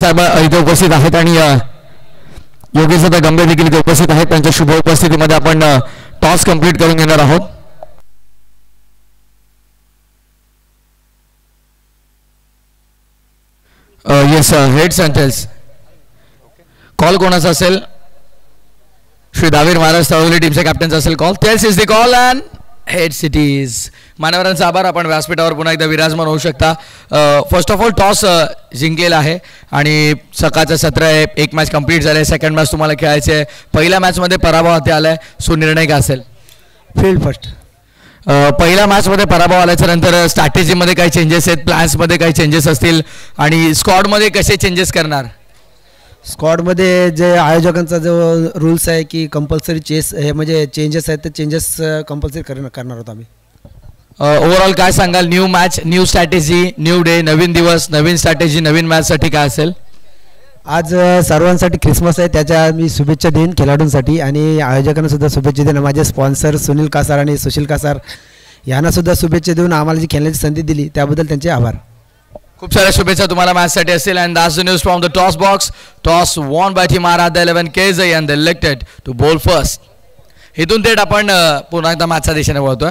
इथे उपस्थित आहेत आणि योगेश गंभीर देखील इथे उपस्थित आहेत. त्यांच्या शुभ उपस्थितीमध्ये आपण टॉस कंप्लीट करून घेणार आहोत. Yes heads and tails. Call कोणाचा असेल? श्री धावीर महाराज तळवली टीमच्या कॅप्टनचा असेल call. Tails is the call and head सिटीज. मान्यवरांचा आभार. आपण व्यासपीठावर पुन्हा एकदा विराजमान होऊ शकता. फर्स्ट ऑफ ऑल टॉस जिंकलेला आहे आणि सकाळचं सत्र आहे. एक मॅच कंप्लीट झालं आहे. सेकंड मॅच तुम्हाला खेळायची आहे. पहिल्या मॅचमध्ये पराभव हाती आला आहे, सो निर्णय काय असेल? Field first. पहिल्या मॅचमध्ये पराभव आल्याच्या नंतर स्ट्रॅटेजीमध्ये काही चेंजेस आहेत, प्लॅन्समध्ये काही चेंजेस असतील आणि स्क्वॉडमध्ये कसे चेंजेस करणार? स्क्वॉडमध्ये जे आयोजकांचा जो रूल्स आहे की कंपल्सरी हे म्हणजे चेंजेस आहेत, ते चेंजेस कंपल्सरी करणार आहोत आम्ही. ओव्हरऑल काय सांगाल? New match, new strategy, new day, नवीन दिवस, नवीन स्ट्रॅटेजी, नवीन मॅचसाठी काय असेल? आज सर्वांसाठी ख्रिसमस आहे, त्याच्या मी शुभेच्छा देईन खेळाडूंसाठी आणि आयोजकांना सुद्धा शुभेच्छा देईन. माझे स्पॉन्सर सुनील कासार आणि सुशील कासार यांना सुद्धा शुभेच्छा देऊन आम्हाला जी खेळण्याची संधी दिली त्याबद्दल त्यांचे आभार. खूप साऱ्या शुभेच्छा तुम्हाला मॅचसाठी असतील. And that's the news from the toss box. Toss won by team Aradhya 11 केजई and they elected to bowl first. इथून थेट आपण पुन्हा एकदा मॅचच्या दिशेने वळतोय.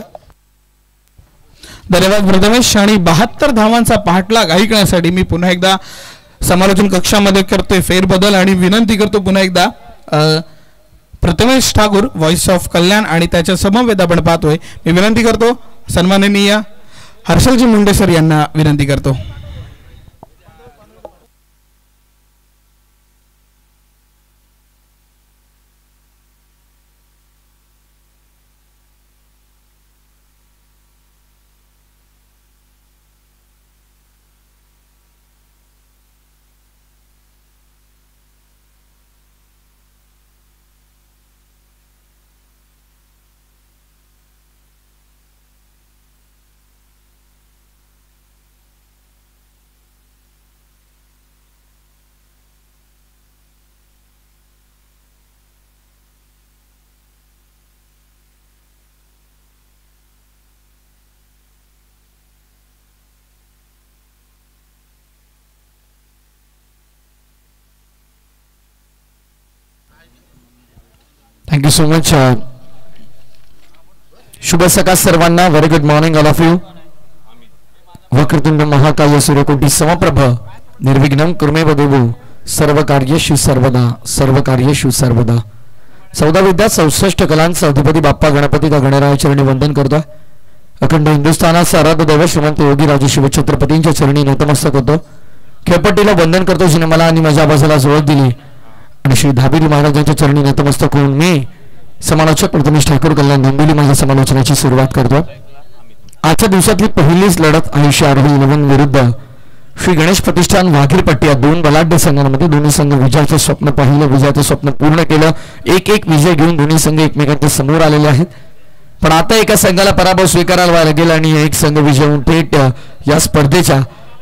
धन्यवाद प्रथमेश. आणि 72 धावांचा पाठलाग ऐकण्यासाठी मी पुन्हा एकदा समालोचन कक्षामध्ये करतोय फेरबदल आणि विनंती करतो पुन्हा एकदा प्रथमेश ठाकूर व्हॉइस ऑफ कल्याण आणि त्याच्या समवेत आपण पाहतोय. मी विनंती करतो सन्माननीय हर्षलजी मुंडे सर यांना विनंती करतो. Thank you so much. शुभ सकाळ सर्वांना. Very good morning all of you. वक्रतुंड महाकाय सूर्यकोटी समप्रभ निर्विघ्नं कुर्मे देवो सर्व कार्येषु सर्वदा सर्व कार्येषु सर्वदा. 14 विद्या 64 कलांचा अधिपती बाप्पा गणपती का गणराया चरणी वंदन करतोय. अखंड हिंदुस्थानाचा आराध्य दैवत श्रीमंत योगी राजे शिवछत्रपतींच्या चरणी नतमस्तक होतो. खेळपट्टीला वंदन करतो जिने मला आणि माझ्या आवाजाला ओळख दिली आणि श्री धाबिरी महाराजांच्या चरणी नतमस्तक होऊन मी समालोचक प्रथमेश ठाकूर कल्याण डोंबिवली माझ्या समालोचनाची सुरुवात करतो. आजच्या दिवसातली पहिलीच लढत आयुष्य आरोही 11 विरुद्ध श्री गणेश प्रतिष्ठान वाघीरपट्टी या 2 बलाढ्य संघांमध्ये दोन्ही संघ विजयाचे स्वप्न पाहिलं, विजयाचे स्वप्न पूर्ण केलं. एक विजय घेऊन दोन्ही संघ एकमेकांच्या समोर आलेले आहेत. पण आता एका संघाला पराभव स्वीकारावा लागेल आणि एक संघ विजय होऊन थेट या स्पर्धेच्या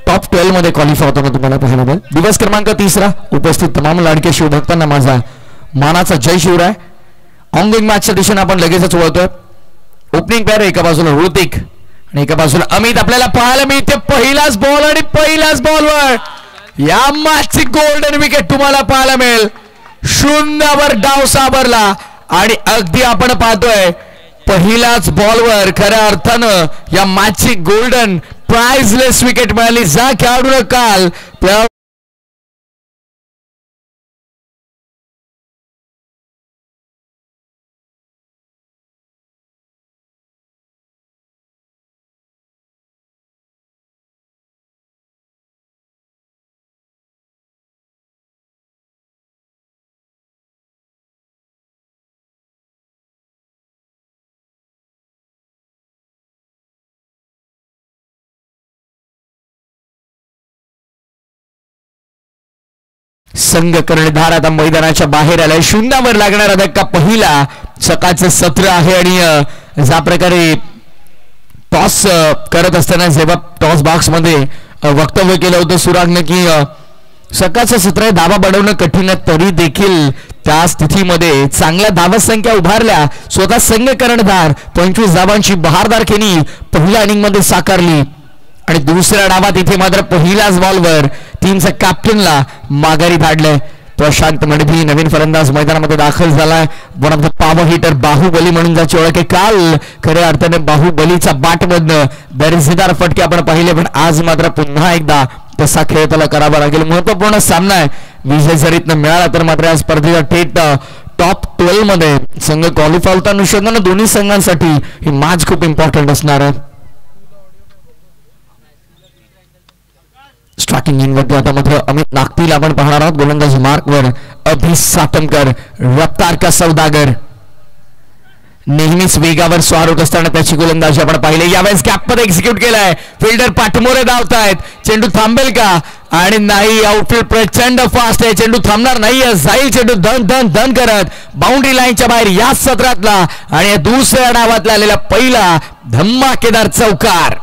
टॉप 12 मध्ये क्वालिफाय होताना तुम्हाला पाहायला मिळेल. दिवस क्रमांक 3 उपस्थित तमाम लाडके शिवभक्तांना माझा मानाचा जय शिवराय. ऑनगोइंग मॅचच्या दिशेने आपण लगेचच वळतोय. ओपनिंग पॅर एका बाजूला ऋतिक आणि एका बाजूला अमित आपल्याला पाहायला मिळते. पहिलाच बॉल आणि पहिल्याच बॉलवर या मॅचची गोल्डन विकेट तुम्हाला पाहायला मिळेल. 0 डाव साबरला आणि अगदी आपण पाहतोय पहिल्याच बॉलवर खऱ्या अर्थानं या मॅचची गोल्डन प्राइजलेस विकेट मिळाली. ज्या खेळाडूला काल संघ कर्णधार आता मैदानाच्या बाहेर आलाय. 0 लागणारा धक्का पहिला सकाळचं सत्र आहे आणि ज्या प्रकारे टॉस करत असताना जेव्हा टॉस बॉक्स मध्ये वक्तव्य केलं होतं सुरागने की सकाळचं सत्र धावा बनवणं कठीण आहे तरी देखील त्या स्थितीमध्ये चांगल्या धावसंख्या उभारल्या. स्वतः संघ कर्णधार 25 धावांची बहारदार खेळी पहिल्या इनिंग मध्ये साकारली आणि दुसऱ्या डावात इथे मात्र पहिल्याच बॉलवर टीमच्या कॅप्टनला माघारी धाडलंय. प्रशांत मडभी नवीन फलंदाज मैदानामध्ये दाखल झालाय. One of the power hitter Bahubali म्हणून ज्याची ओळख आहे. काल खऱ्या अर्थाने बाहुबलीचा बॅटमधनं दर्जेदार फटके आपण पाहिले पण आज मात्र पुन्हा एकदा तसा खेळ त्याला करावा लागेल. महत्वपूर्ण सामना आहे. विजय जरीतनं मिळाला तर मात्र या स्पर्धेचा थेट टॉप 12 मध्ये संघ क्वालिफाय होता. अनुषंगानं दोन्ही संघांसाठी ही मॅच खूप इम्पॉर्टंट असणार आहे. स्टार्टिंग इनवरती आता मात्र अमित नागतील आपण पाहणार आहोत. गोलंदाजी मार्कवर अभि साटमकर. रफ्तार का सौदागर नेहमीच वेगावर स्वार होत असताना त्याची गोलंदाजी आपण पाहिली. यावेळेस गॅप मध्ये एक्झिक्यूट केलाय. फिल्डर पाठमोरे धावतायत. चेंडू थांबेल का आणि नाही. आउटफील्ड प्रचंड फास्ट आहे. चेंडू थांबणार नाहीये. जाईल चेंडू धन धन धन करत बाउंड्री लाईनच्या बाहेर या सत्रातला आणि दुसऱ्या डावातला आलेला पहिला धमाकेदार चौकार.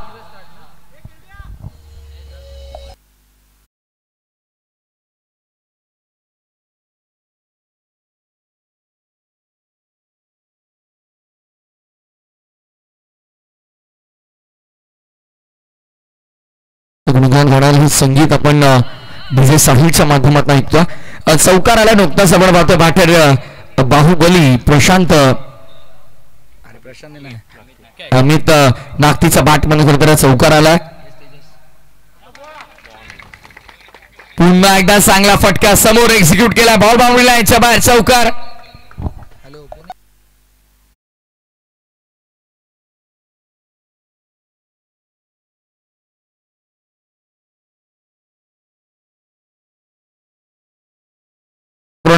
गुणगान संगीत आपण डीजे साहिलच्या माध्यमातून ऐकतो. चौकार आला नुकताच आपण पाहतो. बॅटर बाहुबली प्रशांत अमित नागतीचा बॅट म्हणून चौकार आलाय. पुन्हा एकदा चांगला फटका समोर एक्झिक्यूट केला. बॉल बाउंड्री लाईनच्या बाहेर चौकार.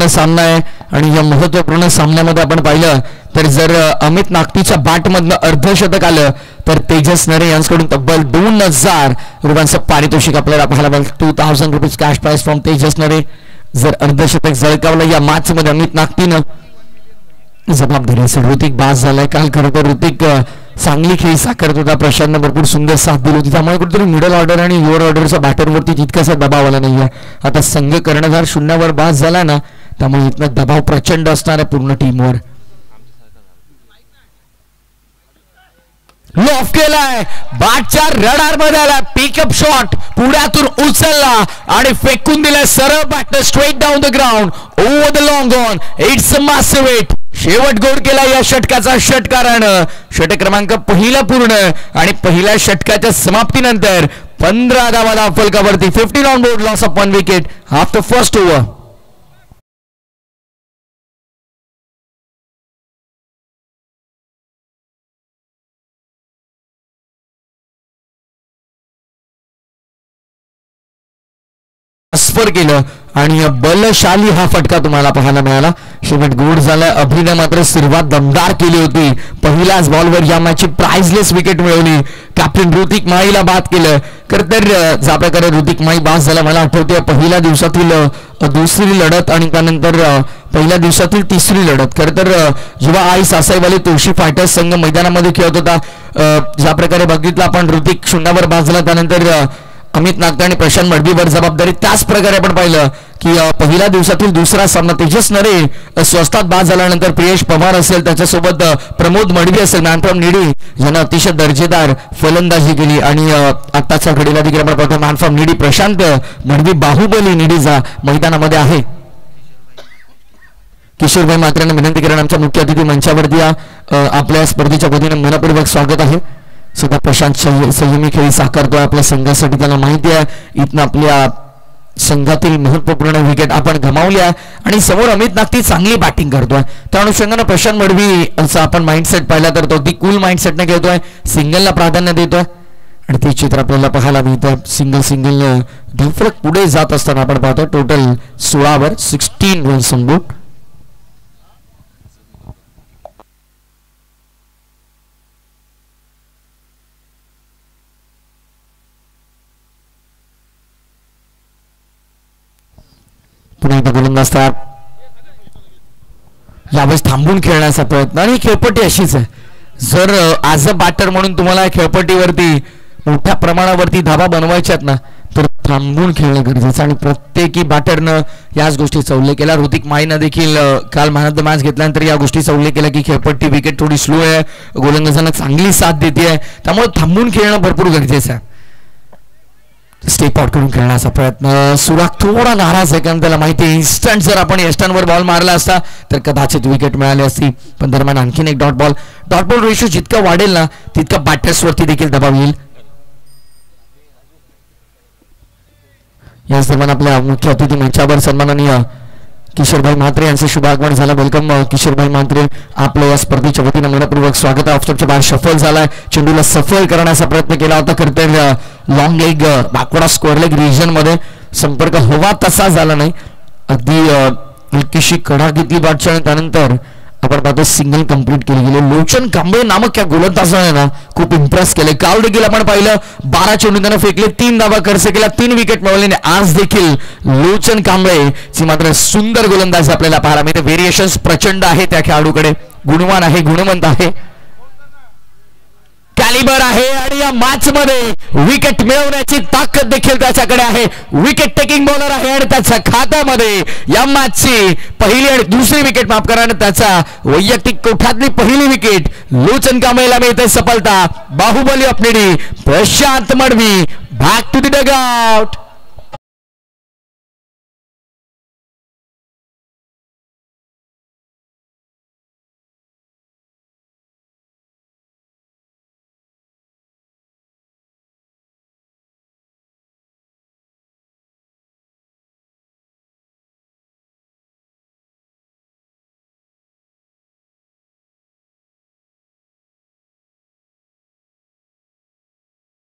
सामना आहे आणि या महत्वपूर्ण सामन्यामध्ये आपण पाहिलं तर जर अमित नागतीच्या बॅटमधनं अर्धशतक आलं तर तेजस नरे यांच्याकडून तब्बल 2000 रुपयांचं पारितोषिक आपल्याला पाहायला मिळेल. 2000 rupees cash price from Tejas नरे. जर अर्धशतक झळकावलं या मॅच मध्ये अमित नागतीनं जबाबदारी असेल. ऋतिक बास झालाय. काल खरं तर ऋतिक चांगली खेळी साकारत होता. प्रशांतनं भरपूर सुंदर साथ दिली होती. त्यामुळे कुठेतरी मिडल ऑर्डर आणि लोअर ऑर्डरच्या बॅटरवरती तितकासा दबाव आला नाहीये. आता संघ कर्णधार 0 बास झाला ना त्यामुळे इथनं दबाव प्रचंड असणार आहे पूर्ण टीमवर. लॉफ केलाय, बाटच्या रडार मध्ये आला, पिकअप शॉट पुढ्यातून उचलला आणि फेकून दिलाय सरळ bat straight down the ground over the long on. It's a massive hit. शेवट गोल केला या षटकाचा षटकारानं. षटक क्रमांक पहिला पूर्ण आणि पहिल्या षटकाच्या समाप्तीनंतर 15 धावा फलकावरती. 15 on board, loss of 1 wicket after first over. Transfer केलं आणि बलशाली हा फटका तुम्हाला पाहायला मिळाला. शेवट गोड झाला. अभिनय मात्र सुरुवात दमदार केली होती. पहिल्याच बॉलवर या मॅचची प्राइजलेस विकेट मिळवली. कॅप्टन ऋतिक माहीला बाद केलं. खरं तर ज्या प्रकारे ऋतिक माही बाद झाला, मला आठवते पहिल्या दिवसातील दुसरी लढत आणि त्यानंतर पहिल्या दिवसातील तिसरी लढत. खरं तर जेव्हा आई सासाईवाले तुळशी फायटर्स संघ मैदानामध्ये खेळत होता, ज्या प्रकारे बघितलं आपण ऋतिक शून्यावर बाद झाला, त्यानंतर अमित नागटे आणि प्रशांत मडबीवर जबाबदारी. त्याच प्रकारे आपण पाहिलं की पहिल्या दिवसातील दुसरा सामना तेजस नरे स्वस्तात बाद झाल्यानंतर प्रियेश पवार असेल, त्याच्यासोबत प्रमोद मडवी असेल, मॅन फ्रॉम निडी, ज्यानं अतिशय दर्जेदार फलंदाजी केली. आणि आताच्या घडीला देखील आपण पाहतो मॅन फ्रॉम निडी प्रशांत मडवी, बाहुबली निडीचा मैदानामध्ये आहे. किशोरभाई मात्रेंना विनंती करेन आमच्या मुख्य अतिथी मंचावरती आपल्या स्पर्धेच्या वतीने मनपूर्वक स्वागत आहे. सुद्धा प्रशांत संयमी खेळी साकारतोय आपल्या संघासाठी. त्याला माहिती आहे इथनं आपल्या संघातील महत्वपूर्ण विकेट आपण गमावल्या आणि समोर अमित नागटी चांगली बॅटिंग करतोय. त्या अनुषंगाने प्रशांत मडवी असा आपण माइंडसेट पाहिला तर तो अगदी कूल माइंडसेटने खेळतोय, सिंगलला प्राधान्य देतोय आणि ते चित्र आपल्याला पाहायला मिळतं. सिंगल धावफलक पुढे जात असताना आपण पाहतो टोटल 16 16 रन्स ऑन बोर्ड. पुन्हा एकदा गोलंदाज तयार. यावेळेस थांबून खेळण्याचा प्रयत्न आणि खेळपट्टी अशीच आहे. जर ॲज अ बॅटर म्हणून तुम्हाला खेळपट्टीवरती मोठ्या प्रमाणावरती धावा बनवायच्यात ना, तर थांबून खेळणं गरजेचं आणि प्रत्येकी बॅटरनं याच गोष्टीचा उल्लेख केला. ऋतिक माहीनं देखील काल मॅन ऑफ द मॅच घेतल्यानंतर या गोष्टीचा उल्लेख केला की खेळपट्टी विकेट थोडी स्लो आहे, गोलंदाजांना चांगली साथ देते आहे, त्यामुळे थांबून खेळणं भरपूर गरजेचं आहे. स्टेप आउट करून खेळण्याचा प्रयत्न. सुराग थोडा नाराज आहे कारण त्याला माहिती आहे इन्स्टंट जर आपण यष्टांवर बॉल मारला असता तर कदाचित विकेट मिळाली असती. पण दरम्यान आणखीन एक डॉट बॉल रेशो जितका वाढेल ना तितका बॅटर्सवरती देखील दबाव येईल. याच दरम्यान आपल्या मुख्य अतिथी मंचावर सन्माननीय किशोरभाई म्हात्रे यांचं शुभ आगमन झालं. वेलकम किशोरभाई म्हात्रे, आपलं या स्पर्धेच्या वतीनं मनपूर्वक स्वागत आहे. ऑफस्टॉपच्या बाहेर शफल झालाय, चेंडूला सफल करण्याचा प्रयत्न केला होता. खरं long leg backward square leg region मध्ये संपर्क हवा तसा झाला नाही. अगदी हलकीशी कडा घेतली बॅटच्या आणि त्यानंतर आपण पाहतो सिंगल कंप्लीट केली गेली. लोचन कांबळे नामक या गोलंदाजाने ना खूप इम्प्रेस केले. काल देखील आपण पाहिलं 12 चेंडू त्यानं फेकले, 3 धावा खर्च केला, 3 विकेट मिळवले. आज देखील लोचन कांबळेची मात्र सुंदर गोलंदाजी आपल्याला पाहायला मिळते. व्हेरिएशन्स प्रचंड आहे त्या खेळाडूकडे, गुणवान आहे, गुणवंत आहे, कॅलिबर आहे आणि या मॅच मध्ये विकेट मिळवण्याची ताकद देखील त्याच्याकडे आहे. विकेट टेकिंग बॉलर आहे आणि त्याच्या खात्यामध्ये या मॅचची पहिली आणि दुसरी विकेट माफ करा आणि त्याचा वैयक्तिक कोठातली पहिली विकेट लोचन कांबळेला मिळते. सफलता. बाहुबली अपनेडी Prashant Madvi back to the dugout.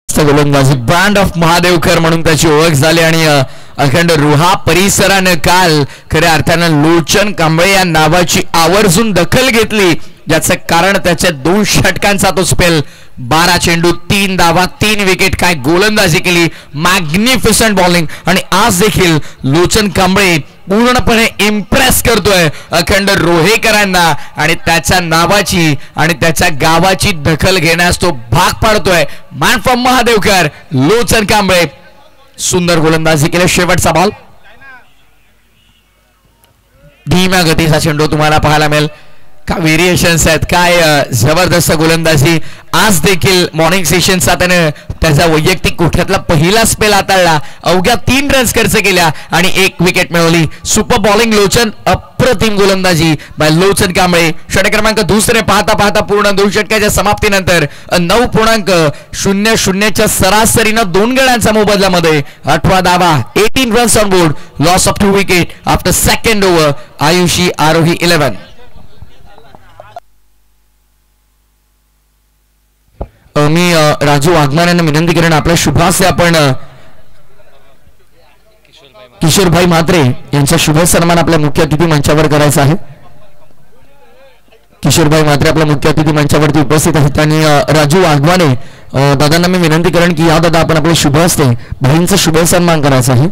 गोलंदाजी ब्रँड ऑफ महादेवकर म्हणून त्याची ओळख झाली आणि अखंड रुहा परिसरानं काल खऱ्या अर्थानं लोचन कांबळे या नावाची आवर्जून दखल घेतली. ज्याचं कारण त्याच्या 2 षटकांचा तो स्पेल. 12 चेंडू 3 धावा 3 विकेट. काय गोलंदाजी केली, मॅग्निफिसंट बॉलिंग. आणि आज देखील लोचन कांबळे पूर्णपणे इम्प्रेस करतोय अखंड रोहेकरांना आणि त्याच्या नावाची आणि त्याच्या गावाची दखल घेण्यास तो भाग पाडतोय. मॅन फ्रॉम महादेवकर लोचन कांबळे सुंदर गोलंदाजी केली. शेवटचा बॉल, धीम्या गतीचा चेंडू तुम्हाला पाहायला मिळेल. काय व्हेरिएशन्स आहेत, काय जबरदस्त गोलंदाजी. आज देखील मॉर्निंग सेशनचा त्याने त्याचा वैयक्तिक कोठ्यातला पहिला स्पेल हाताळला, अवघ्या 3 रन्स खर्च केल्या आणि 1 विकेट मिळवली. सुपर बॉलिंग लोचन, अप्रतिम गोलंदाजी बाय लोचन कांबळे. षटक क्रमांक दुसरे पाहता पाहता पूर्ण 2 षटकाच्या समाप्तीनंतर 9.00च्या सरासरीनं 2 गड्यांचा मोबदल्यामध्ये 8वा धावा, 18 runs on board, loss of 2 wicket after second over. Ayushi Aarohi 11. मी राजू वाघमार यांना विनंती करेन आपल्या शुभास आपण किशोरभाई म्हात्रे यांचा शुभ सन्मान आपल्या मुख्य अतिथी मंचावर करायचा आहे. किशोरभाई म्हात्रे आपल्या मुख्य अतिथी मंचावरती उपस्थित आहेत आणि राजू वाघमाने दादांना मी विनंती करेन की या दादा आपण आपले शुभ असते भाईंचा शुभ सन्मान करायचा आहे.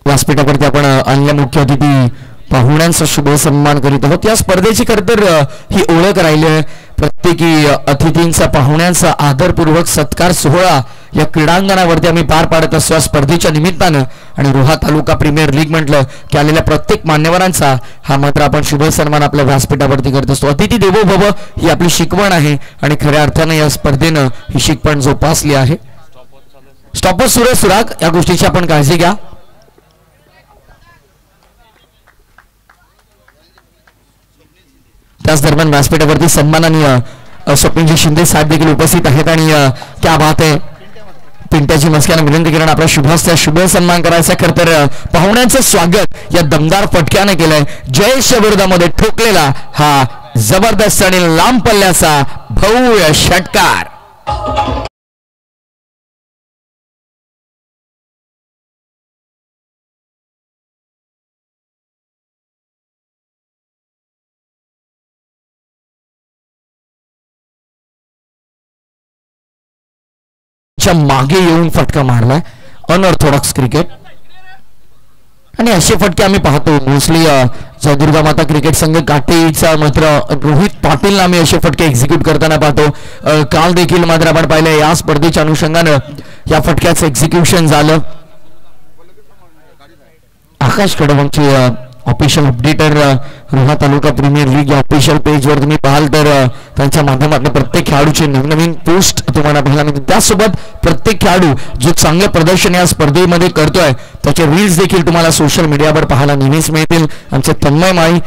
व्यासपीठावरती आपण अन्य मुख्य अतिथी पाहुण्यांचा शुभ सन्मान करीत आहोत. या स्पर्धेची खरं तर ही ओळख राहिली आहे. प्रत्येकी अतिथींचा पाहुण्यांचा आदरपूर्वक सत्कार सोहळा या क्रीडांगणावरती आम्ही पार पाडत असतो स्पर्धेच्या निमित्तानं. आणि रोहा तालुका प्रीमियर लीग म्हटलं की आलेल्या प्रत्येक मान्यवरांचा हा मात्र आपण शुभ सन्मान आपल्या व्यासपीठावरती करत असतो. अतिथी देवो भव ही आपली शिकवण आहे आणि खऱ्या अर्थानं या स्पर्धेनं ही शिकवण जोपासली आहे. स्टॉपर सुरेश सुराग या गोष्टीची आपण काळजी घ्या. त्याच दरम्यान व्यासपीठावरती सन्माननीय स्वप्नीलजी शिंदे साहेब देखील उपस्थित आहेत आणि क्या बात आहे. पिंट्याची मस्क्यानं विनंती करणं आपल्या शुभास्त्या शुभ सन्मान करायचा. खरं तर पाहुण्यांचं स्वागत या दमदार फटक्याने केलंय. जयेश विरोधामध्ये ठोकलेला हा जबरदस्त आणि लांब पल्ल्याचा भव्य षटकार. मागे येऊन फटका मारलाय. अनऑर्थोडॉक्स क्रिकेट आणि असे फटके आम्ही पाहतो मोस्टली दुर्गा माता क्रिकेट संघ काटेचा मात्र रोहित पाटील आम्ही असे फटके एक्झिक्यूट करताना पाहतो. काल देखील मात्र आपण पाहिलं या स्पर्धेच्या अनुषंगानं या फटक्याचं एक्झिक्युशन झालं. आकाश कडवंची ऑफिशियल अपडेटर रोहा तालुका प्रीमियर लीग या ऑफिशियल पेजवर तुम्ही पाहाल तर त्यांच्या माध्यमातून प्रत्येक खेळाडूचे नवीन पोस्ट तुम्हाला पाहायला मिळतील. त्यासोबत प्रत्येक खेळाडू जो चांगलं प्रदर्शन या स्पर्धेमध्ये करतोय त्याचे रील्स देखील तुम्हाला सोशल मीडियावर पाहायला नेहमीच मिळतील. आमचे तन्मय माळी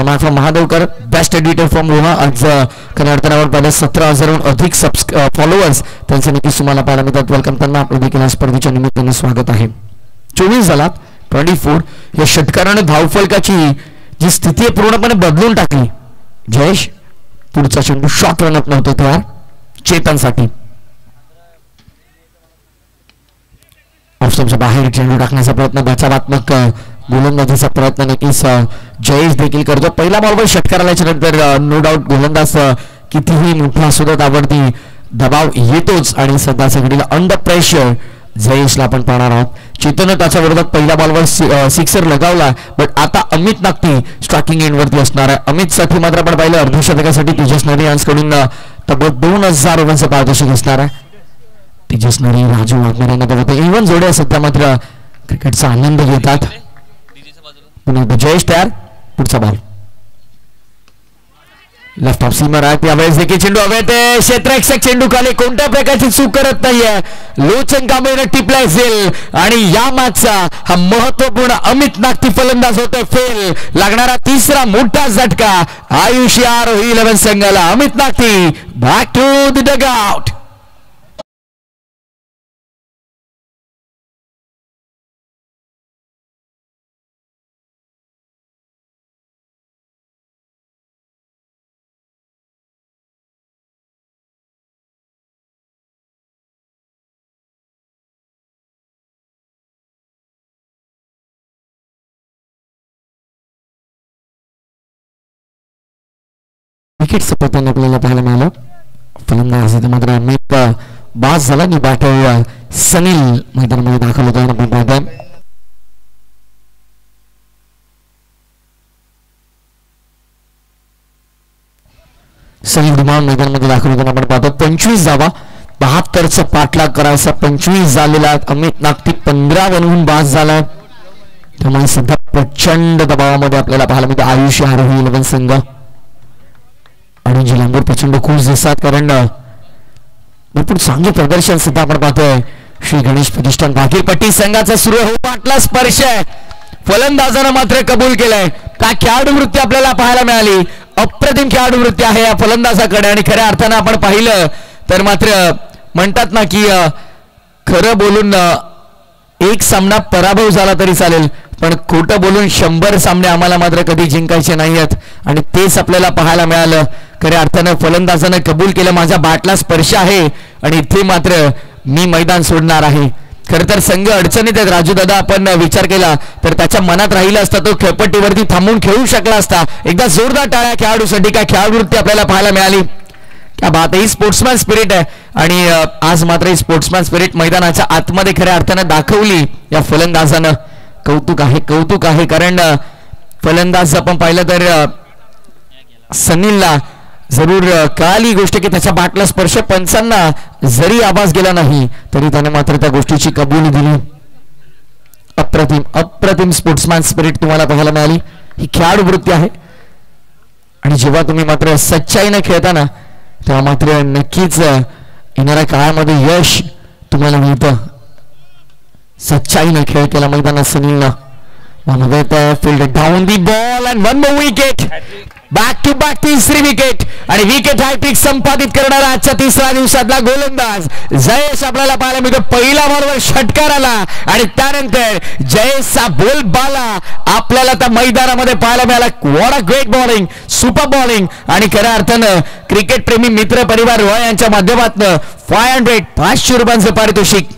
मार्फा Mahadevkar best editor from Roha आज खऱ्या अर्थावर पाहिलं 17,000हून अधिक फॉलोअर्स त्यांचे नक्कीच तुम्हाला पाहायला मिळतात. वेलकम त्यांना आपलं देखील या स्पर्धेच्या निमित्तानं स्वागत आहे. 24 झाला 24 या षटकाराने धावफलकाची जी स्थिती आहे पूर्णपणे बदलून टाकली. जयेश पुढचा चेंडू शॉट रनअप नव्हतं तयार चेतनसाठी. ऑफस्टंपच्या बाहेर चेंडू टाकण्याचा प्रयत्न बचावात्मक गोलंदाजीचा प्रयत्न नक्कीच जयेश देखील करतो. पहिला बॉलवर षटकार आल्याच्या नंतर नो डाऊट गोलंदाज कितीही मोठा असू द्या त्यावरती दबाव येतोच आणि सध्याच्या घडीला अंडर प्रेशर जयेशला आपण पाहणार आहोत. चेतनने त्याच्या विरोधात पहिल्या बॉलवर सिक्सर लगावला बट आता अमित नागती स्ट्रायकिंग एंडवरती असणार आहे. अमित साठी मात्र आपण पाहिलं अर्धशतकासाठी तेजस नरी यांच्याकडून तब्बल 2,000 रनांचं पारितोषिक असणार आहे. तेजस नरी राजू वाघमारे यांना इव्हन जोड्या सध्या मात्र क्रिकेटचा आनंद घेतात. पुन्हा जयेश तयार. पुढचा बॉल लेफ्ट ऑफ सीमर आहे. त्यावेळेस देखील चेंडू हवे ते क्षेत्ररक्षक चेंडू खाली कोणत्या प्रकारची चूक करत नाहीये. लोचन कांबळेने टिपला असेल आणि या मॅचचा हा महत्वपूर्ण अमित नागती फलंदाज होतोय फेल. लागणारा तिसरा मोठा झटका आयुषी आरोही 11 संघाला. Amit Nagti back to the dugout. Wicket सपताना आपल्याला पाहायला मिळालं. फलंदाज मात्र अमित बास झाला आणि बॅटर सनील मैदानामध्ये दाखल होता. आपण पाहतोय सनील धुमाळ मैदानामध्ये दाखल होताना आपण पाहतो. 25 धावा 72चा पाठलाग करायचा 25 झालेला. अमित नागठी 15 बनवून बाद झाला. त्यामुळे सध्या प्रचंड दबावामध्ये आपल्याला पाहायला मिळते आयुष्य आरोही 11 संघ. आणि जिल्हांवर प्रचंड खुश दिसतात कारण भरपूर चांगले प्रदर्शन सुद्धा आपण पाहतोय. श्री गणेश प्रतिष्ठान भाकीरपट्टी संघाचा सुरू होपाटला स्पर्श आहे. फलंदाजानं मात्र कबूल केलंय. का खेळाडू वृत्ती आपल्याला पाहायला मिळाली. अप्रतिम खेळाडू वृत्ती आहे या फलंदाजाकडे. आणि खऱ्या अर्थानं आपण पाहिलं तर मात्र म्हणतात ना की खरं बोलून एक सामना पराभव झाला तरी चालेल पण खोटं बोलून 100 सामने आम्हाला मात्र कधी जिंकायचे नाहीयेत. आणि तेच आपल्याला पाहायला मिळालं. खऱ्या अर्थानं फलंदाजानं कबूल केलं माझ्या बॅटला स्पर्श आहे आणि इथे मात्र मी मैदान सोडणार आहे. खरं तर संघ अडचणीत आहेत राजू दादा. आपण विचार केला तर त्याच्या मनात राहिला असता तो खेळपट्टीवरती थांबून खेळू शकला असता. एकदा जोरदार टाळ्या खेळाडूसाठी. काय खेळाडूवृत्ती आपल्याला पाहायला मिळाली. क्या बात आहे. ही स्पोर्ट्समॅन स्पिरिट आहे आणि आज मात्र ही स्पोर्ट्समॅन स्पिरिट मैदानाच्या आतमध्ये खऱ्या अर्थानं दाखवली या फलंदाजानं. कौतुक आहे कौतुक आहे. कारण फलंदाज आपण पाहिलं तर सनीलला जरूर कळाली गोष्ट की त्याच्या बाटला स्पर्श पंचांना जरी आवाज गेला नाही तरी त्याने मात्र त्या गोष्टीची कबुली दिली. अप्रतिम अप्रतिम स्पोर्ट्समॅन स्पिरिट तुम्हाला पाहायला मिळाली. ही खेळाडू वृत्ती आहे आणि जेव्हा तुम्ही मात्र सच्चाईने खेळताना तेव्हा मात्र नक्कीच येणाऱ्या काळामध्ये यश तुम्हाला मिळतं. सच्चाईने खेळ केला मैदानात सनीलनं. Field down the ball and 1 more wicket. Back to back तिसरी विकेट आणि विकेट हॅट्रिक संपादित करणारा आजच्या तिसऱ्या दिवसातला गोलंदाज जयेश आपल्याला पाहायला मिळतो. पहिला बॉलवर षटकार आला आणि त्यानंतर जयेशचा बोलबाला आपल्याला त्या मैदानामध्ये पाहायला मिळाला. What a great bowling. Super bowling. आणि खऱ्या अर्थानं क्रिकेट प्रेमी मित्र परिवार रॉय यांच्या माध्यमातून 500 रुपयांचं पारितोषिक.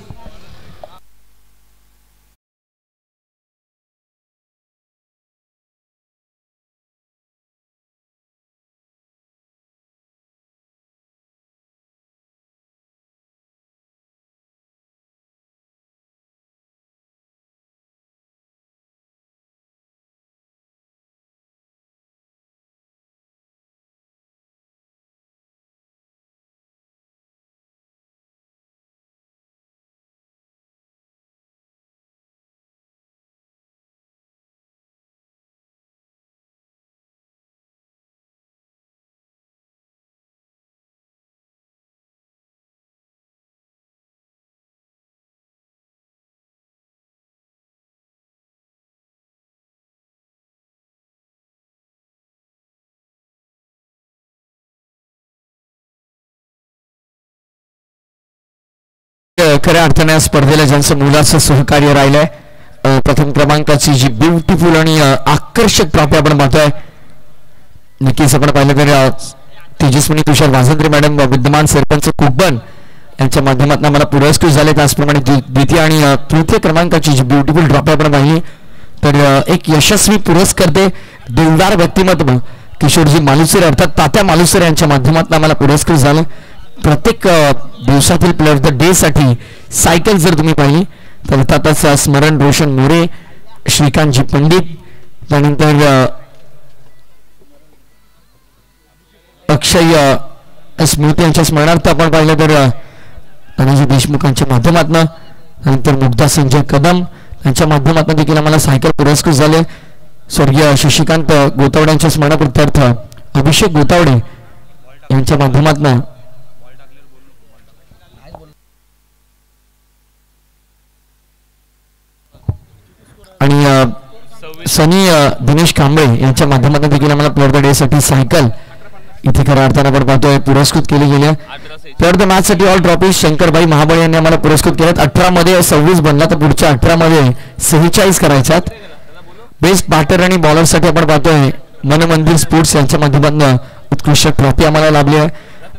खऱ्या अर्थाने या स्पर्धेला ज्यांचं मोलाचं सहकार्य राहिलंय. प्रथम क्रमांकाची जी ब्युटिफुल आणि आकर्षक ट्रॉफी आपण पाहतोय. नक्कीच आपण पाहिलं तर तेजस्विनी तुषार वाजंत्री मॅडम विद्यमान सरपंच कुब्बन यांच्या माध्यमातून आम्हाला पुरस्कृत झाले. त्याचप्रमाणे द्वितीय आणि तृतीय क्रमांकाची जी ब्युटिफुल ट्रॉफी आपण पाहिली तर एक यशस्वी पुरस्कर्ते दिलदार व्यक्तिमत्व किशोरजी मालुसरे अर्थात तात्या मालुसरे यांच्या माध्यमातून आम्हाला पुरस्कृत झालं. प्रत्येक दिवसातील प्लेअर ऑफ द डे साठी सायकल जर तुम्ही पाहिली तर अर्थातच स्मरण रोशन मोरे, श्रीकांतजी पंडित, त्यानंतर अक्षय स्मृती यांच्या स्मरणार्थ आपण पाहिलं तर धनंजय देशमुखांच्या माध्यमातून, त्यानंतर मुग्धा संजय कदम यांच्या माध्यमातून देखील आम्हाला सायकल पुरस्कृत झाले. स्वर्गीय शशिकांत गोतावडे यांच्या स्मरणाप्रित्यर्थ अभिषेक गोतावडे यांच्या माध्यमातून आणि सनी दिनेश कांबळे यांच्या माध्यमातून देखील आम्हाला प्लेअर ऑफ द डे साठी सायकल इथे खऱ्या अर्थानं आपण पाहतोय पुरस्कृत केली गेली. प्लेअर ऑफ द मॅच साठी ऑल ट्रॉफी शंकरबाई महाबळे यांनी आम्हाला पुरस्कृत केल्यात. 18 मध्ये 26 बनला तर पुढच्या 18 मध्ये 46 करायच्यात. बेस्ट बॅटर आणि बॉलर साठी आपण पाहतोय मन मंदिर स्पोर्ट्स यांच्या माध्यमातून उत्कृष्ट ट्रॉफी आम्हाला लाभली आहे.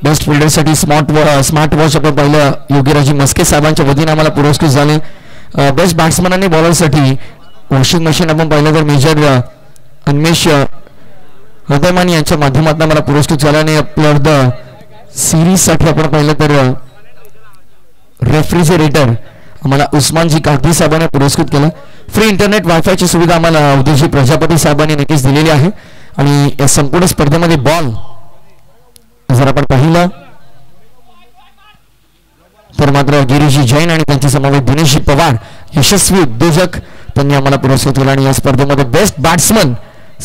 बेस्ट फिल्डर साठी स्मार्ट वॉच आपण पाहिलं योगीराजी मस्के साहेबांच्या वतीने आम्हाला पुरस्कृत झाले. बेस्ट बॅट्समन आणि बॉलर साठी वॉशिंग मशीन आपण पाहिलं तर मेजर अन्मेश हृदयमानी यांच्या माध्यमातून मला पुरस्कृत झाला. आणि प्लेअर ऑफ द सिरीज साठी आपण पाहिलं तर रेफ्रिजरेटर आम्हाला उस्मानजी कागदी साहेबांनी पुरस्कृत केलं. फ्री इंटरनेट वायफायची सुविधा आम्हाला उदयजी प्रजापती साहेबांनी नक्कीच दिलेली आहे. आणि या संपूर्ण स्पर्धेमध्ये बॉल जर आपण पाहिलं तर मात्र गिरीजी जैन आणि त्यांच्या समवेत दिनेशजी पवार यशस्वी उद्योजक त्यांनी आम्हाला पुरस्कृत केला. आणि या स्पर्धेमध्ये बेस्ट बॅट्समन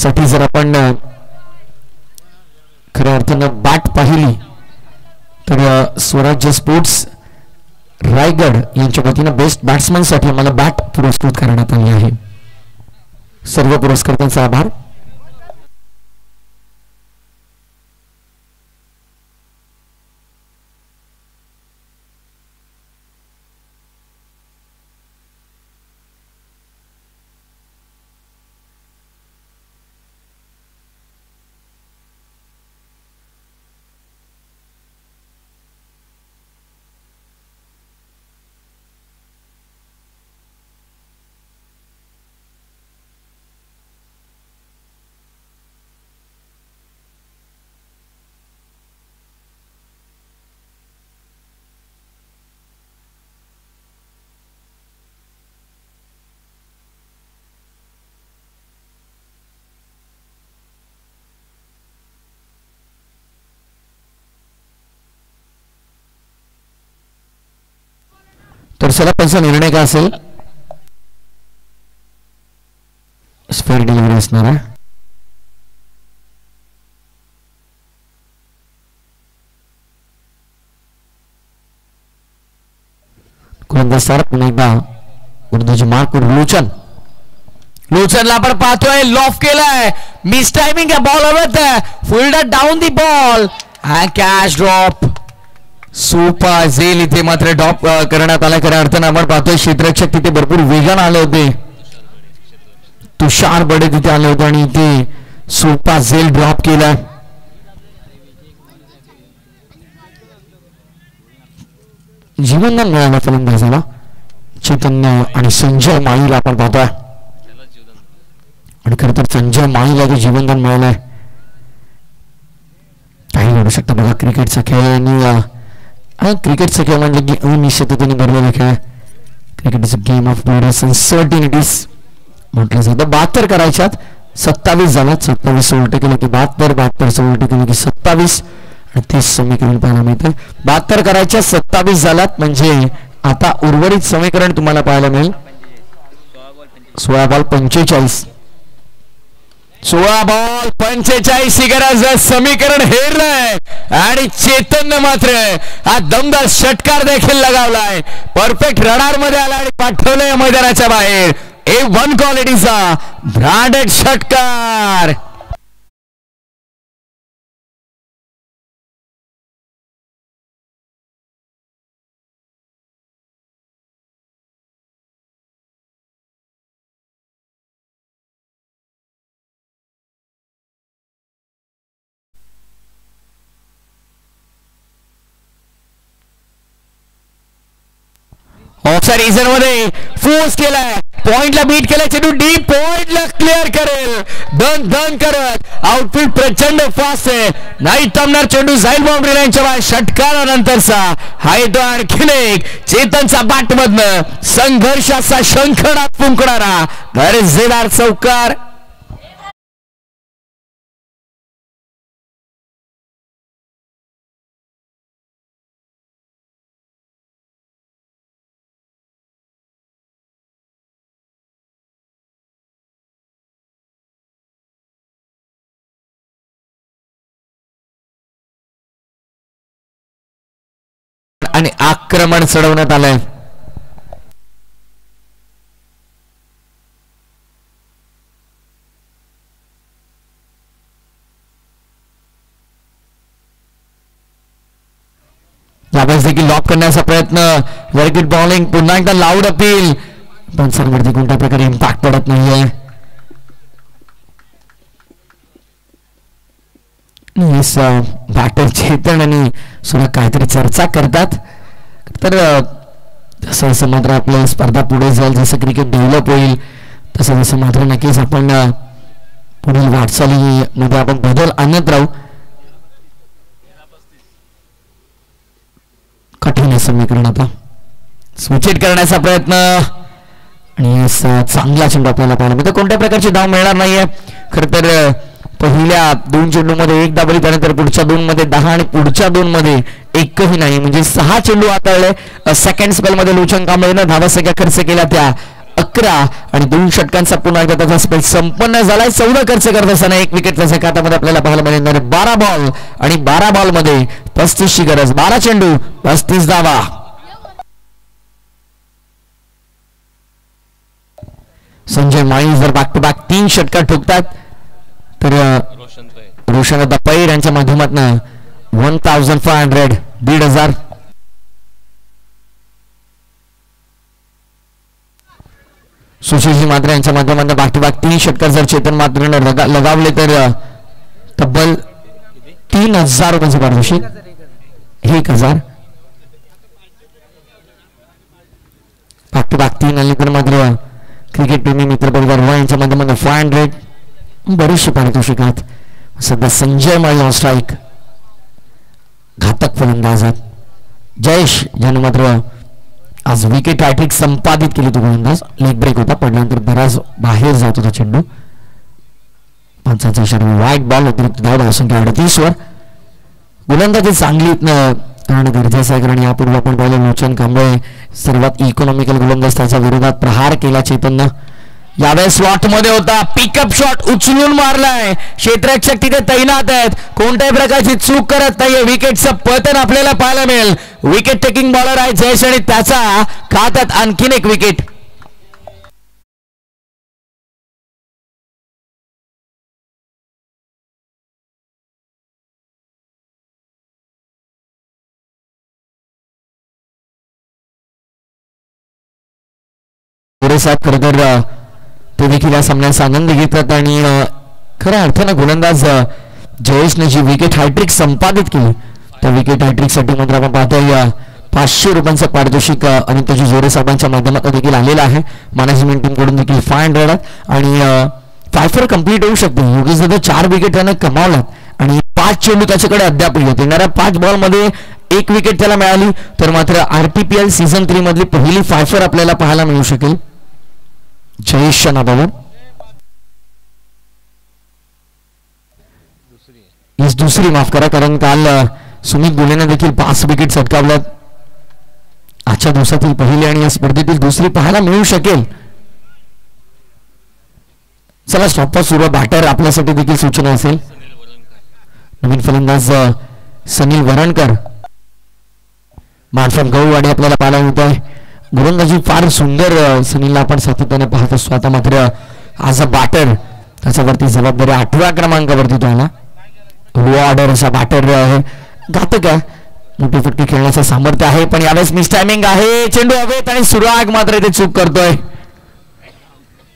साठी जर आपण खऱ्या अर्थानं बॅट पाहिली तर स्वराज्य स्पोर्ट्स रायगड यांच्या वतीनं बेस्ट बॅट्समन साठी आम्हाला बॅट पुरस्कृत करण्यात आली आहे. सर्व पुरस्कर्त्यांचा आभार. तर सलगचा निर्णय काय असेल? स्पेअर डिलिव्हरी असणार आहे. गोलंदाज पुन्हा एकदा उर्दूची मार्क लुचनला आपण पाहतोय लॉफ केलाय. मिस टायमिंग आहे. बॉल हवत आहे. Fielder down the ball and catch drop. सोपा झेल इथे मात्र ड्रॉप करण्यात आला. खऱ्या अर्थानं आपण पाहतोय क्षेत्ररक्षक तिथे भरपूर वेगानं आले होते. तुषार बडे तिथे आले होते आणि इथे सोपा झेल ड्रॉप केला. जीवनदान मिळाला फलंदाजाला. चैतन्य आणि संजय माळीला आपण पाहतोय आणि खरं तर संजय माळीला ते जीवनदान मिळालंय. काही घडू शकतं बघा. क्रिकेटचा खेळ आणि क्रिकेटचा खेळ म्हणजे की अनिश्चिततेने भरलेला खेळ. Cricket is a game of bloods uncertainties म्हटलं जातं. 72 करायच्यात 27 झाल्यात. 27 उलटे केलं की 72 उलटे केलं की 27 आणि 30 समीकरण पाहायला मिळतं. 72 करायच्या 27 झाल्यात म्हणजे आता उर्वरित समीकरण तुम्हाला पाहायला मिळेल 16 बॉल 45. 16 बॉल 45 गरज समीकरण हेरलंय आणि चेतनने मात्र हा दमदार षटकार देखील लगावलाय. परफेक्ट रडार मध्ये आला आणि पाठवलंय मैदानाच्या बाहेर. A1 क्वालिटीचा ब्रँडेड षटकार. ऑफसाइड रिझन मध्ये फोर्स केलाय. पॉइंटला बीट केलाय. चेंडू डीप पॉइंटला क्लिअर करेल. दन करत आउटफील्ड प्रचंड फास्ट आहे. नाही थांबणार. चेंडू जाईल बाउंड्री लाईनच्या बाहेर. षटकारानंतरचा हा येतो आणखीन एक चेतनचा बॅट मधनं संघर्षाचा शंखनाद फुंकणारा गरजेदार चौकार. आणि आक्रमण चढवण्यात आलंय. यावेळेस देखील लॉक करण्याचा प्रयत्न. Very good bowling. पुन्हा एकदा लाऊड अपील पण सरवरती कोणत्या प्रकारे इम्पॅक्ट पडत नाहीये. बॅटर चेतन आणि सुद्धा काहीतरी चर्चा करतात. तर जसं जसं मात्र आपल्या स्पर्धा पुढे जाईल जसं क्रिकेट डेव्हलप होईल तसं जसं मात्र नक्कीच आपण पुढील वाटचालीमध्ये आपण बदल आणत राहू. कठीण समीकरण आता स्विच करण्याचा प्रयत्न आणि चांगला चेंडू आपल्याला पाहायला मिळतो. कोणत्या प्रकारची धाव मिळणार नाहीये. खरं तर पहिल्या 2 चेंडूमध्ये 1 धाव, त्यानंतर पुढच्या 2 मध्ये 10 आणि पुढच्या 2 मध्ये एकही नाही, म्हणजे 6 चेंडू हाताळले सेकंड स्पेल मध्ये लोचन कांबळेनं धावा संख्या खर्च केल्या त्या 11 आणि 2 षटकांचा पुन्हा एकदा त्याचा स्पेल संपन्न झालाय. 14 खर्च करत असताना 1 विकेट त्याच्या खात्यामध्ये आपल्याला पाहायला मिळणार. 12 बॉल आणि 12 बॉल मध्ये 35 ची गरज. 12 चेंडू 35 धावा. संजय माळी जर बॅक टू बॅक 3 षटकार ठोकतात तर रोशन पैर यांच्या माध्यमातून 1500 1,500. सुशीलजी मात्रे यांच्या माध्यमातून बॅक टू बॅक 3 षटकार जर चेतन मात्रेने लगावले तर तब्बल 3,000 रुपयांचे पारितोषिक. 1,000 बॅक टू बॅक 3 आले तर मात्र क्रिकेट प्रेमी मित्र परिवार यांच्या माध्यमातून 500 बरेचसे पारितोषिक आहेत. सध्या संजय माळी ऑन स्ट्राईक. घातक फलंदाज आहेत. जयेश ज्याने मात्र आज विकेट हॅट्रिक संपादित केली. तो गोलंदाज लेग ब्रेक होता, पडल्यानंतर बराच बाहेर जात होता चेंडू. पंचांचा इशारा वाईट बॉल. अतिरिक्त धाव संख्या 38 वर. गोलंदाजी चांगली कारण गरजेचं आहे, कारण यापूर्वी आपण पाहिलं लोचन कांबळे सर्वात इकॉनॉमिकल गोलंदाज त्याच्या विरोधात प्रहार केला चेतननं. यावेळेस स्लॉट मध्ये होता, पिकअप शॉट उचलून मारलाय. क्षेत्ररक्षक तिथे तैनात आहेत, कोणत्याही प्रकारची चूक करत नाहीये. विकेटचं पतन आपल्याला पाहायला मिळेल. विकेट टेकिंग बॉलर आहे जयेश आणि त्याचा खात्यात आणखीन 1 विकेट. खरं तर ते देखील या सामन्याचा आनंद घेतात आणि खऱ्या अर्थानं गोलंदाज जयेशने जी विकेट हॅट्रिक संपादित केली त्या विकेट हॅट्रिक साठी मात्र आपण पाहतोय 500 रुपयांचं पारितोषिक अनिताजी जोरे साहेबांच्या माध्यमातून देखील आलेलं आहे. मॅनेजमेंट टीम कडून देखील 500 आणि 5 कंप्लीट होऊ शकते. योगेश दादा 4 विकेट त्यानं कमावल्यात आणि 5 चेंडू त्याच्याकडे अद्याप येत. येणाऱ्या 5 बॉल मध्ये 1 विकेट त्याला मिळाली तर मात्र RTPL सीझन 3 मधली पहिली 5 आपल्याला पाहायला मिळू शकेल जयेशच्या नावावर. दुसरी माफ करा, कारण काल सुमित गुलेने देखील 5 विकेट झटकावल्यात. आजच्या दिवसातील पहिली आणि या स्पर्धेतील दुसरी पाहायला मिळू शकेल. चला स्टॉप सुरू. बॅटर आपल्यासाठी देखील सूचना असेल. नवीन फलंदाज सनील वरणकर मार्फत गौवाडी आपल्याला पाहायला मिळत आहे. गोलंदाजी फार सुंदर सनीलला आपण सातत्याने पाहत असतो. आता मात्र आज बॅटर त्याच्यावरती जबाबदारी 8व्या क्रमांकावरती तो आला. ऑर्डर असा बॅटर आहे, घातक आहे, मोठी फटकी खेळण्याचं सामर्थ्य आहे, पण यावेळेस मिस टायमिंग आहे. चेंडू हवेत आणि सुराग मात्र इथे चूक करतोय.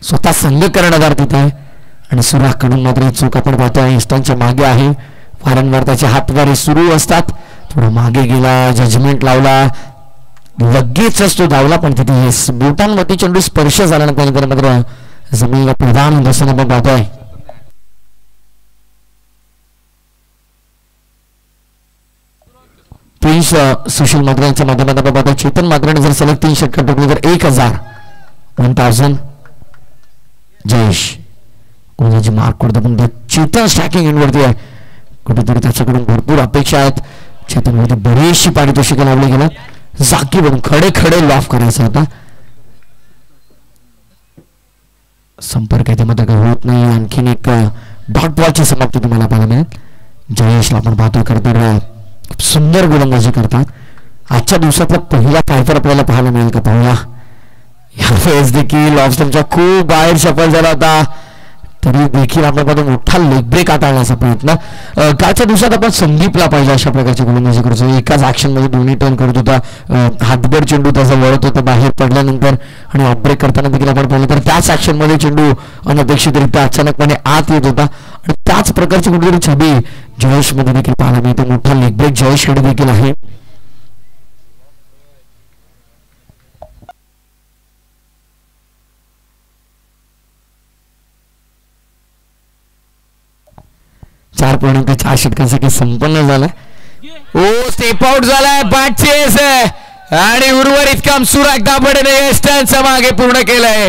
स्वतः संघ कर्णधार तिथे आहे आणि सुराग कडून मात्र चूक आपण पाहतोय. इष्टांच्या मागे आहे. वारंवार त्याचे हातवारे सुरू असतात. थोडा मागे गेला, जजमेंट लावला, लगेच असतो धावला, पण तिथे बोटांवरती चेंडू स्पर्श झाला त्यानंतर मात्र जमिनीला प्रधान दर्शन आपण पाहतोय. प्रिन्स सुशील मात्रे यांच्या माध्यमातून आपण पाहतो. चेतन मात्रेने जर सलग 3 षटकार ठोकले तर 1,000 जयेश कोणाची मार्क करतो, पण चेतन स्ट्रायकिंग एंडवरती आहे. कुठेतरी त्याच्याकडून भरपूर अपेक्षा आहेत. चेतनवरती बरीचशी पारितोषिकं लावली गेल्यात. जागी बघून खडे खडे लॉफ करायचा होता. संपर्क त्यामध्ये काही होत नाही. आणखीन एक डॉट बॉलची समाप्ती तुम्हाला पाहायला मिळेल. जयेशला आपण पाहतो खरं तर खूप सुंदर गोलंदाजी करतात. आजच्या दिवसातला पहिला 5 आपल्याला पाहायला मिळेल का पाहूया. यावेळेस देखील ऑफ स्टंपच्या खूप बाहेर सफल झाला होता, तरी देखील आपण पाहतो मोठा लेग ब्रेक हाताळण्याचा प्रयत्न. कालच्या दिवसात आपण संदीपला पाहिजे अशा प्रकारची गोलंदाजी करतो. एकाच ऍक्शन मध्ये दोन्ही टर्न करत होता. हातभर चेंडू त्याचा वळत होता बाहेर पडल्यानंतर आणि ऑफ ब्रेक करताना देखील आपण पाहिलं तर त्याच ऍक्शन मध्ये चेंडू अनपेक्षितरित्या अचानकपणे आत येत होता आणि त्याच प्रकारची कुठेतरी छबी जयेश मध्ये देखील पाहायला मिळते. मोठा लेग ब्रेक जयेशकडे देखील आहे. चार 4 षटकांसाठी संपन्न झालाय. ओ स्टेप आउट झालाय. बॅट चेस आहे आणि उर्वरित काम सुराग दाभडेने स्टॅन्डच्या मागे पूर्ण केलंय.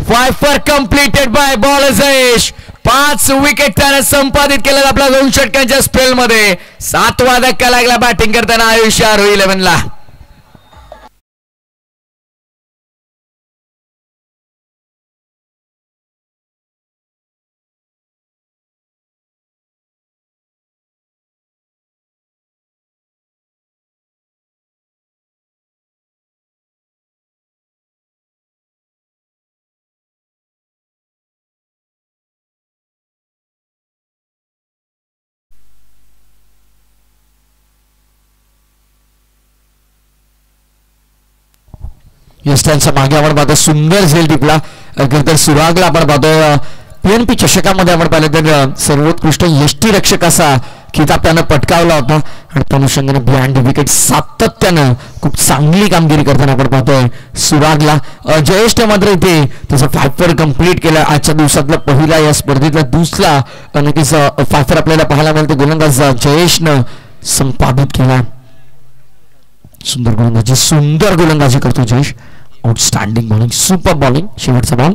5 completed by bowler Jayesh. 5 wicket त्याने संपादित केलं आपल्या 2 षटकांच्या स्पेल मध्ये. 7वा धक्का लागला बॅटिंग करताना आयुष आरोही 11 ला. त्यांच्या मागे आपण पाहतो सुंदर झेल टिपला. तर सुरागला आपण पाहतो PNP चषकामध्ये आपण पाहिलं तर सर्वोत्कृष्ट यष्टीरक्षक असा खिताब त्यानं पटकावला होता आणि त्या अनुषंगाने बिहाइंड विकेट सातत्यानं खूप चांगली कामगिरी करताना आपण पाहतोय सुरागला. जयेशने मात्र इथे त्याचा 5 कंप्लीट केला. आजच्या दिवसातला पहिला या स्पर्धेतला दुसरा नक्कीच 5 आपल्याला पाहायला मिळते. गोलंदाज जयेशनं संपादित केला. सुंदर गोलंदाजी करतो Jayesh. Outstanding bowling, super bowling. शेवटचा बॉल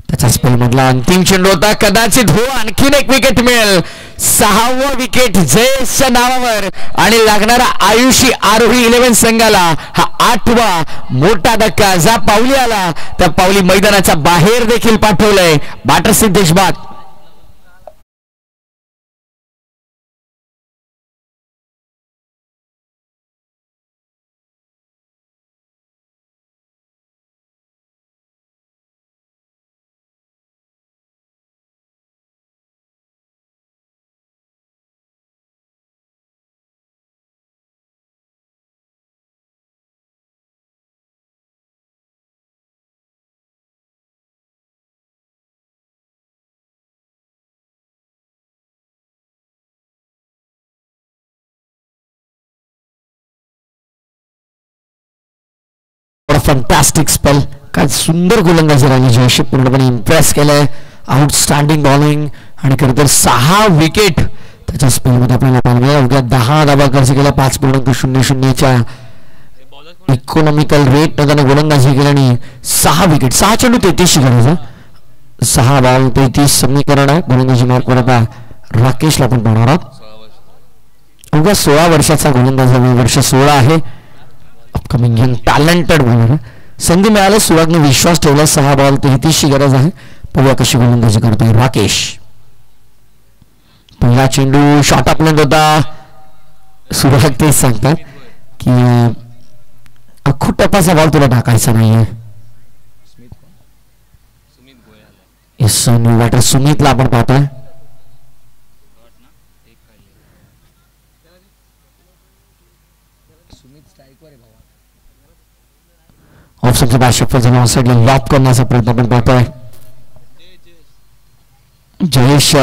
त्याचा स्पेल मधला अंतिम चेंडू होता. कदाचित हो आणखीन एक विकेट मिळेल. 6वं विकेट जयेशच्या नावावर आणि लागणारा आयुषी आरोही 11 संघाला हा 8वा मोठा धक्का. ज्या पावली आला त्या पावली मैदानाच्या बाहेर देखील पाठवलंय बॅटर सिद्धेश बाग. Fantastic spell. काय सुंदर गोलंदाजी राहिली. जयेश पूर्णपणे इम्प्रेस केलंय. आउटस्टँडिंग बॉलिंग आणि खरं तर 6 विकेट त्याच्या स्पेलमध्ये आपल्याला पाहिजे. अवघ्या 10 धावा खर्च केल्या. 5.00च्या इकॉनॉमिकल रेट त्याने गोलंदाजी केली आणि 6 विकेट. 6 चेंडू 33 करायचं. 6 बॉल 33 समीकरण आहे. गोलंदाजी मार्क आता राकेशला पण पाहणार आहोत. अवघ्या 16 वर्षाचा गोलंदाज. वर्ष 16 आहे. Upcoming young talented bowler. संधी मिळाली. सुरागने विश्वास ठेवला. 6 बॉल 33ची गरज आहे. पाहूया कशी गोलंदाजी करतोय राकेश. पहिला चेंडू शॉर्ट अपमेंट होता. सुराग तेच सांगतात की टप्पाचा बॉल तुला टाकायचा नाहीये. न्यू बॅटर सुमितला आपण पाहतोय. ऑप्शनचा बॅट शफल झाला. ऑन साइडला लॉप करण्याचा प्रयत्न आपण पाहतोय. जयेश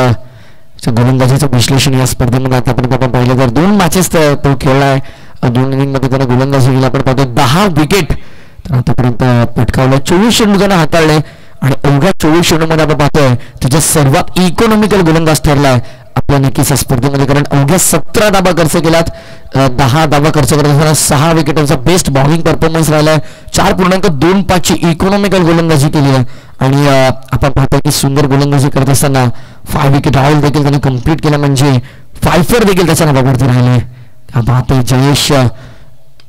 गोलंदाजीचं विश्लेषण या स्पर्धेमध्ये आतापर्यंत आपण पाहिलं तर 2 मॅचेस तो खेळलाय. 2 इनिंग मध्ये त्याने गोलंदाजी केली. आपण पाहतो 10 विकेट तर आतापर्यंत पटकावलं. 24 चेंडू त्याने हाताळले आणि अवघ्या 24 चेंडूमध्ये आपण पाहतोय त्याच्या सर्वात इकॉनॉमिकल गोलंदाज ठरलाय आपल्या नक्कीच स्पर्धेमध्ये. कारण अवघ्या 17 धावा खर्च केल्यात. 10 धावा खर्च करत असताना 6 विकेटांचा बेस्ट बॉलिंग परफॉर्मन्स राहिलाय. 4.25ची इकॉनॉमिकल गोलंदाजी केली आहे आणि आपण पाहतोय की सुंदर गोलंदाजी करत असताना 5 विकेट राहुल देखील त्याने कंप्लीट केला. म्हणजे 5 देखील त्याच्या नावावरती राहिले. पाहतोय जयेश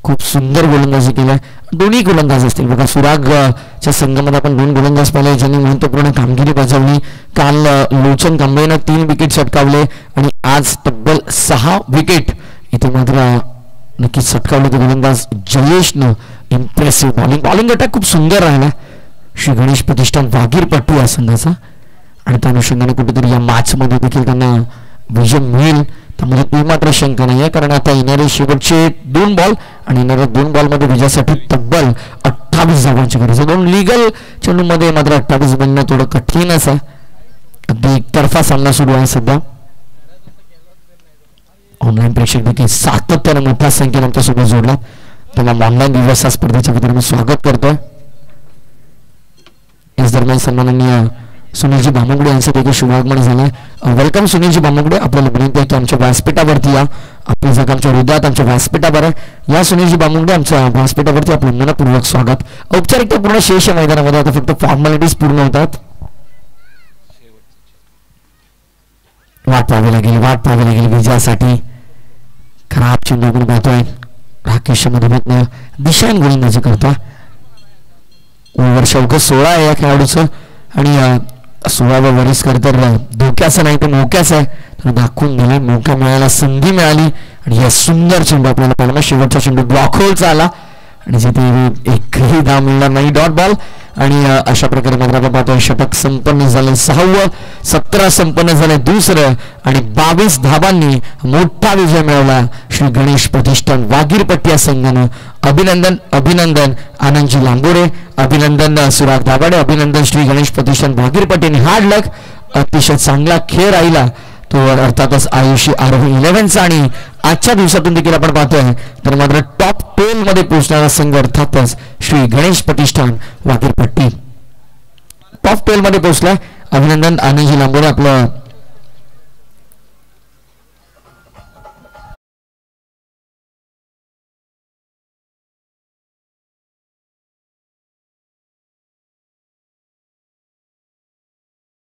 खूप सुंदर गोलंदाजी केली. दोन्ही गोलंदाज असतील बघा. सुरागच्या संघामध्ये आपण 2 गोलंदाज पाहिले ज्यांनी महत्वपूर्ण कामगिरी बजावली. काल लोचन कांबळेनं 3 विकेट सटकावले आणि आज तब्बल 6 विकेट इथे मात्र नक्कीच सटकावले ते गोलंदाज जयेशनं. इम्प्रेसिव्ह बॉलिंग अटॅक खूप सुंदर राहिला. श्री गणेश प्रतिष्ठान वागीरपट्टू या संघाचा आणि त्या अनुषंगाने कुठेतरी या मॅच मध्ये देखील त्यांना विजय मिळेल त्यामध्ये ती मात्र शंका नाही आहे. कारण आता येणारे शेवटचे 2 बॉल आणि येणाऱ्या 2 बॉलमध्ये विजयासाठी तब्बल 28 धावांची गरज आहे. 2 लिगल चेंडू मध्ये मात्र 28 बनणं थोडं कठीणच आहे. अगदी एकतर्फा सामना सुरू आहे सध्या. ऑनलाईन प्रेक्षक देखील सातत्याने मोठ्या संख्येने आमच्यासोबत जोडला. त्यांना ऑनलाईन दिवस स्पर्धेच्या वतीने मी स्वागत करतोय. याच दरम्यान सन्माननीय सुनीलजी भामगुडे यांचं देखील शुभागमन झालंय. वेलकम सुनीलजी भामगुडे. आपल्याला विनंती आहे की आमच्या व्यासपीठावरती या. आपल्या जागा आमच्या हृदयात आमच्या व्यासपीठावर आहे. या सुनीलजी भामगुडे आमच्या व्यासपीठावरती आपलं मनपूर्वक स्वागत. औपचारिकता पूर्ण शेष मैदानामध्ये आता फक्त फॉर्मॅलिटीज पूर्ण होतात. वाट पाहावी लागेल विजयासाठी. खराब चेंडू आपण पाहतोय राकेश मधुमेतनं दिशान गोलंदाजी करतोय. वर्ष अवघ 16 आहे या खेळाडूचं आणि 16व्या वरिष्कर तर धोक्याचं नाही तर मोक्याचं आहे. तर दाखवून दिले मोका मिळायला संधी मिळाली आणि या सुंदर चेंडू आपल्याला पाहिला. शेवटचा चेंडू ब्लॉक होलचा आला आणि जिथे एकही धाव मिळणार नाही डॉट बॉल. आणि अशा प्रकारे मात्र आपण पाहतोय षटक संपन्न झालं 6वं, 17 संपन्न झाले 2रं आणि 22 धावांनी मोठा विजय मिळवला श्री गणेश प्रतिष्ठान वागीरपट्टी या संघानं. अभिनंदन आनंदजी लांबोरे, अभिनंदन सुराग दाभाडे, अभिनंदन श्री गणेश प्रतिष्ठान वागीरपट्टीने. हार्ड लक, अतिशय चांगला खेळ राहिला तो अर्थातच आयुषी आरोही 11चा. आणि आजच्या दिवसातून देखील आपण पाहतोय तर मात्र टॉप 12 मध्ये पोहोचणारा संघ अर्थातच श्री गणेश प्रतिष्ठान वागीरपट्टी टॉप 12 मध्ये पोहोचलाय. अभिनंदन आनंदजी लांबोरे आपलं